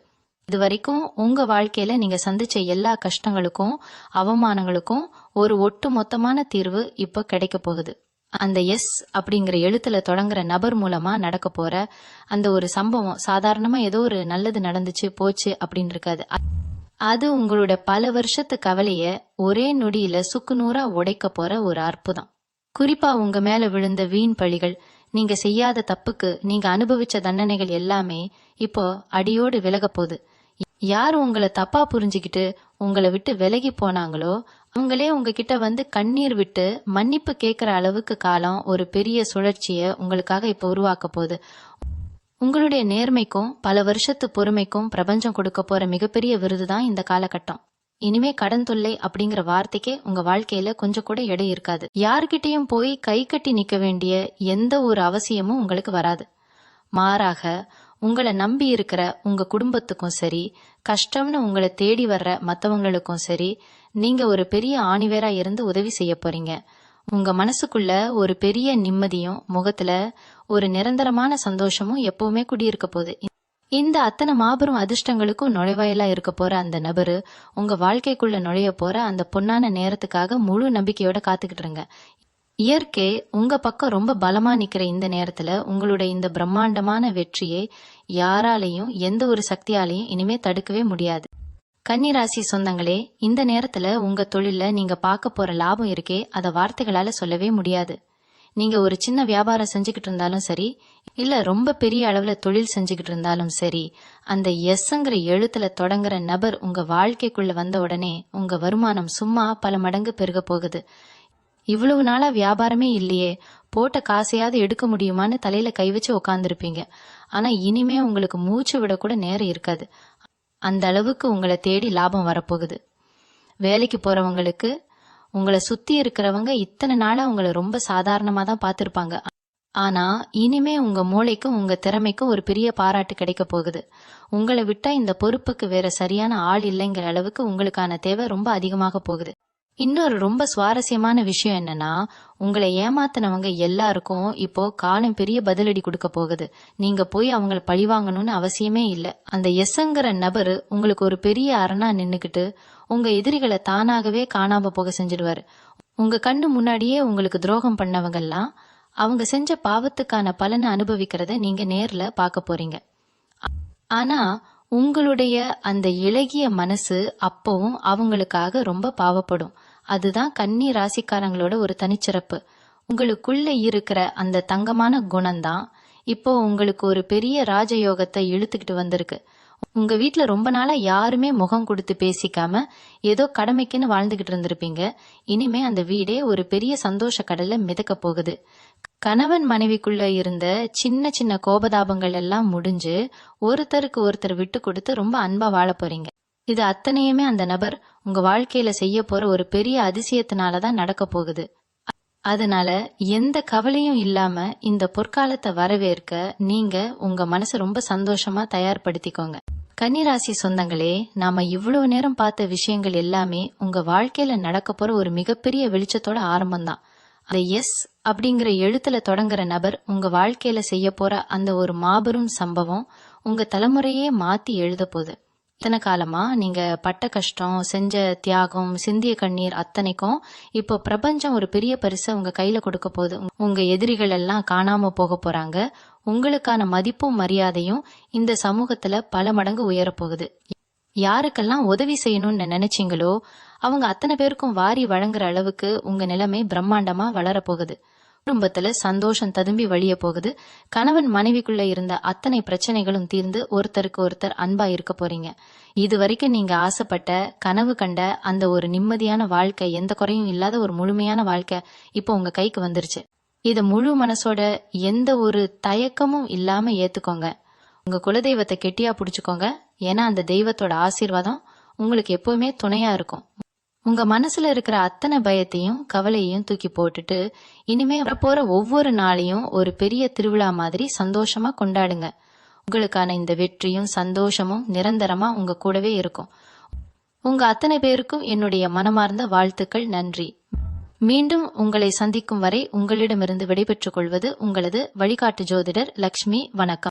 இது வரைக்கும் உங்க வாழ்க்கையில நீங்க சந்திச்ச எல்லா கஷ்டங்களுக்கும் அவமானங்களுக்கும் ஒரு ஒட்டு மொத்தமான தீர்வு இப்ப கிடைக்க போகுது. அந்த எஸ் அப்படிங்கிற எழுத்துல தொடங்குற நபர் மூலமா நடக்க போற அந்த ஒரு சம்பவம் சாதாரணமா ஏதோ ஒரு நல்லது நடந்துச்சு போச்சு அப்படின்னு இருக்காது. அது உங்களோட பல வருஷத்து கவலைய ஒரே நொடியில சுக்குநூறா உடைக்க போற ஒரு அற்புதம். குறிப்பா உங்க மேல விழுந்த வீண் பழிகள், நீங்க செய்யாத தப்புக்கு நீங்க அனுபவிச்ச தண்டனைகள் எல்லாமே இப்போ அடியோடு விலக போகுது. யார் உங்களை தப்பா புரிஞ்சுக்கிட்டு உங்களை விட்டு விலகி போனாங்களோ அவங்களே உங்ககிட்ட வந்து கண்ணீர் விட்டு மன்னிப்பு கேட்கிற அளவுக்கு காலம் ஒரு பெரிய சுழற்சியை உங்களுக்காக இப்ப உருவாக்க போகுது. உங்களுடைய நேர்மைக்கும் பல வருஷத்து பொறுமைக்கும் பிரபஞ்சம் கொடுக்க போற மிகப்பெரிய விருது தான் இந்த காலகட்டம். இனிமே கடன் தொல்லை அப்படிங்கிற வார்த்தைக்கே உங்க வாழ்க்கையில கொஞ்சம் கூட எடை இருக்காது. யார்கிட்டயும் போய் கை கட்டி நிக்க வேண்டிய எந்த ஒரு அவசியமும் உங்களுக்கு வராது. மாறாக உங்களை நம்பி இருக்கிற உங்க குடும்பத்துக்கும் சரி, கஷ்டம்னு உங்களை தேடி வர்ற மத்தவங்களுக்கும் சரி, நீங்க ஒரு பெரிய ஆணிவேரா இருந்து உதவி செய்ய போறீங்க. உங்க மனசுக்குள்ள ஒரு பெரிய நிம்மதியும் முகத்துல ஒரு நிரந்தரமான சந்தோஷமும் எப்பவுமே குடியிருக்க போகுது. இந்த அத்தனை மாபெரும் அதிர்ஷ்டங்களுக்கும் நுழைவாயிலா இருக்க போற அந்த நபரு உங்க வாழ்க்கைக்குள்ள நுழைய போற அந்த பொன்னான நேரத்துக்காக முழு நம்பிக்கையோட காத்துக்கிட்டு இருங்க. இயற்கை உங்க பக்கம் ரொம்ப பலமா நிக்கிற இந்த நேரத்துல உங்களுடைய இந்த பிரம்மாண்டமான வெற்றியை யாராலையும் எந்த ஒரு சக்தியாலையும் இனிமே தடுக்கவே முடியாது. கன்னிராசி சொந்தங்களே, இந்த நேரத்துல உங்க தொழில நீங்க பார்க்க போற லாபம் இருக்கே அதை வார்த்தைகளால சொல்லவே முடியாது. நீங்க ஒரு சின்ன வியாபாரம் செஞ்சுக்கிட்டு இருந்தாலும் சரி, இல்ல ரொம்ப பெரிய அளவுல தொழில் செஞ்சுக்கிட்டு இருந்தாலும் சரி, அந்த எஸ்ங்கிற எழுத்துல தொடங்குற நபர் உங்க வாழ்க்கைக்குள்ள வந்த உடனே உங்க வருமானம் சும்மா பல மடங்கு பெருக போகுது. இவ்வளவு நாளா வியாபாரமே இல்லையே, போட்ட காசையாவது எடுக்க முடியுமான்னு தலையில கை வச்சு உக்காந்துருப்பீங்க. ஆனா இனிமே உங்களுக்கு மூச்சு விட கூட நேரம் இருக்காது. அந்த அளவுக்கு உங்களை தேடி லாபம் வரப்போகுது. வேலைக்கு போறவங்களுக்கு உங்களை சுத்தி இருக்கிறவங்க இத்தனை நாளா உங்களை ரொம்ப சாதாரணமா தான் பார்த்திருப்பாங்க. ஆனா இனிமே உங்க மூளைக்கும் உங்க திறமைக்கும் ஒரு பெரிய பாராட்டு கிடைக்க போகுது. உங்களை விட்டா இந்த பொறுப்புக்கு வேற சரியான ஆள் இல்லைங்கிற அளவுக்கு உங்களுக்கான தேவை ரொம்ப அதிகமாக போகுது. இன்னொரு ரொம்ப சுவாரஸ்யமான விஷயம் என்னன்னா, உங்களை ஏமாத்தினவங்க எல்லாருக்கும் இப்போ காலம் பெரிய பதிலடி கொடுக்க போகுது. நீங்க போய் அவங்களை பழிவாங்கணும்னு அவசியமே இல்லை. அந்த எஸ்ங்கிற நபரு உங்களுக்கு ஒரு பெரிய அரணா நின்னுக்கிட்டு உங்க எதிரிகளை தானாகவே காணாம போக செஞ்சிடுவாரு. உங்க கண்ணு முன்னாடியே உங்களுக்கு துரோகம் பண்ணவங்க எல்லாம் அவங்க செஞ்ச பாவத்துக்கான பலனை அனுபவிக்கிறத நீங்க நேர்ல பார்க்க போறீங்க. ஆனா உங்களுடைய அந்த இளகிய மனசு அப்பவும் அவங்களுக்காக ரொம்ப பாவப்படும். அதுதான் கன்னி ராசிக்காரங்களோட ஒரு தனிச்சிறப்பு. உங்களுக்குள்ள இருக்கிற அந்த தங்கமான குணம்தான் இப்போ உங்களுக்கு ஒரு பெரிய ராஜயோகத்தை இழுத்துக்கிட்டு வந்திருக்கு. உங்க வீட்டுல ரொம்ப நாளா யாருமே முகம் கொடுத்து பேசிக்காம ஏதோ கடமைக்குன்னு வாழ்ந்துகிட்டு இருந்திருப்பீங்க. இனிமே அந்த வீடே ஒரு பெரிய சந்தோஷ கடல்ல மிதக்க போகுது. கணவன் மனைவிக்குள்ள இருந்த சின்ன சின்ன கோபதாபங்கள் எல்லாம் முடிஞ்சு ஒருத்தருக்கு ஒருத்தர் விட்டு கொடுத்து ரொம்ப அன்பா வாழ போறீங்க. இது அத்தனையுமே அந்த நபர் உங்க வாழ்க்கையில செய்ய போற ஒரு பெரிய அதிசயத்தினாலதான் நடக்க போகுது. அதனால எந்த கவலையும் இல்லாம இந்த பொற்காலத்தை வரவேற்க நீங்க உங்க மனசை ரொம்ப சந்தோஷமா தயார்படுத்திக்கோங்க. கன்னிராசி சொந்தங்களே, நாம இவ்வளவு நேரம் பார்த்த விஷயங்கள் எல்லாமே உங்க வாழ்க்கையில நடக்க போற ஒரு மிகப்பெரிய வெளிச்சத்தோட ஆரம்பம்தான். அந்த எஸ் அப்படிங்கிற எழுத்துல தொடங்குற நபர் உங்க வாழ்க்கையில செய்ய போற அந்த ஒரு மாபெரும் சம்பவம் உங்க தலைமுறையே மாத்தி எழுத போகுது. இத்தனை காலமா நீங்க பட்ட கஷ்டம், செஞ்ச தியாகம், சிந்திய கண்ணீர் அத்தனைக்கும் இப்போ பிரபஞ்சம் ஒரு பெரிய பரிசை உங்க கையில கொடுக்க போகுது. உங்க எதிரிகள் எல்லாம் காணாம போக போறாங்க. உங்களுக்கான மதிப்பும் மரியாதையும் இந்த சமூகத்துல பல மடங்கு உயர போகுது. யாருக்கெல்லாம் உதவி செய்யணும்னு நினைச்சீங்களோ அவங்க அத்தனை பேருக்கும் வாரி வழங்குற அளவுக்கு உங்க நிலைமை பிரம்மாண்டமா வளர போகுது. குடும்பத்துல சந்தோஷம் ததும்பி வழிய போகுது. கணவன் மனைவிக்குள்ள இருந்த அத்தனை பிரச்சனைகளும் தீர்ந்து ஒருத்தருக்கு ஒருத்தர் அன்பா இருக்க போறீங்க. இது வரைக்கும் நீங்க ஆசைப்பட்ட கனவு கண்ட அந்த ஒரு நிம்மதியான வாழ்க்கை, எந்த குறையும் இல்லாத ஒரு முழுமையான வாழ்க்கை இப்போ உங்க கைக்கு வந்துருச்சு. இத முழு மனசோட எந்த ஒரு தயக்கமும் இல்லாம ஏத்துக்கோங்க. உங்க குலதெய்வத்தை கெட்டியா புடிச்சுக்கோங்க. ஏன்னா அந்த தெய்வத்தோட ஆசீர்வாதம் உங்களுக்கு எப்பவுமே துணையா இருக்கும். உங்க மனசுல இருக்கிற அத்தனை பயத்தையும் கவலையையும் தூக்கி போட்டுட்டு இனிமே வரப்போற ஒவ்வொரு நாளையும் ஒரு பெரிய திருவிழா மாதிரி சந்தோஷமா கொண்டாடுங்க. உங்களுக்கான இந்த வெற்றியும் சந்தோஷமும் நிரந்தரமா உங்க கூடவே இருக்கும். உங்க அத்தனை பேருக்கும் என்னுடைய மனமார்ந்த வாழ்த்துக்கள். நன்றி. மீண்டும் உங்களை சந்திக்கும் வரை உங்களிடமிருந்து விடைபெற்றுக் கொள்வது உங்களது வழிகாட்டு ஜோதிடர் லக்ஷ்மி. வணக்கம்.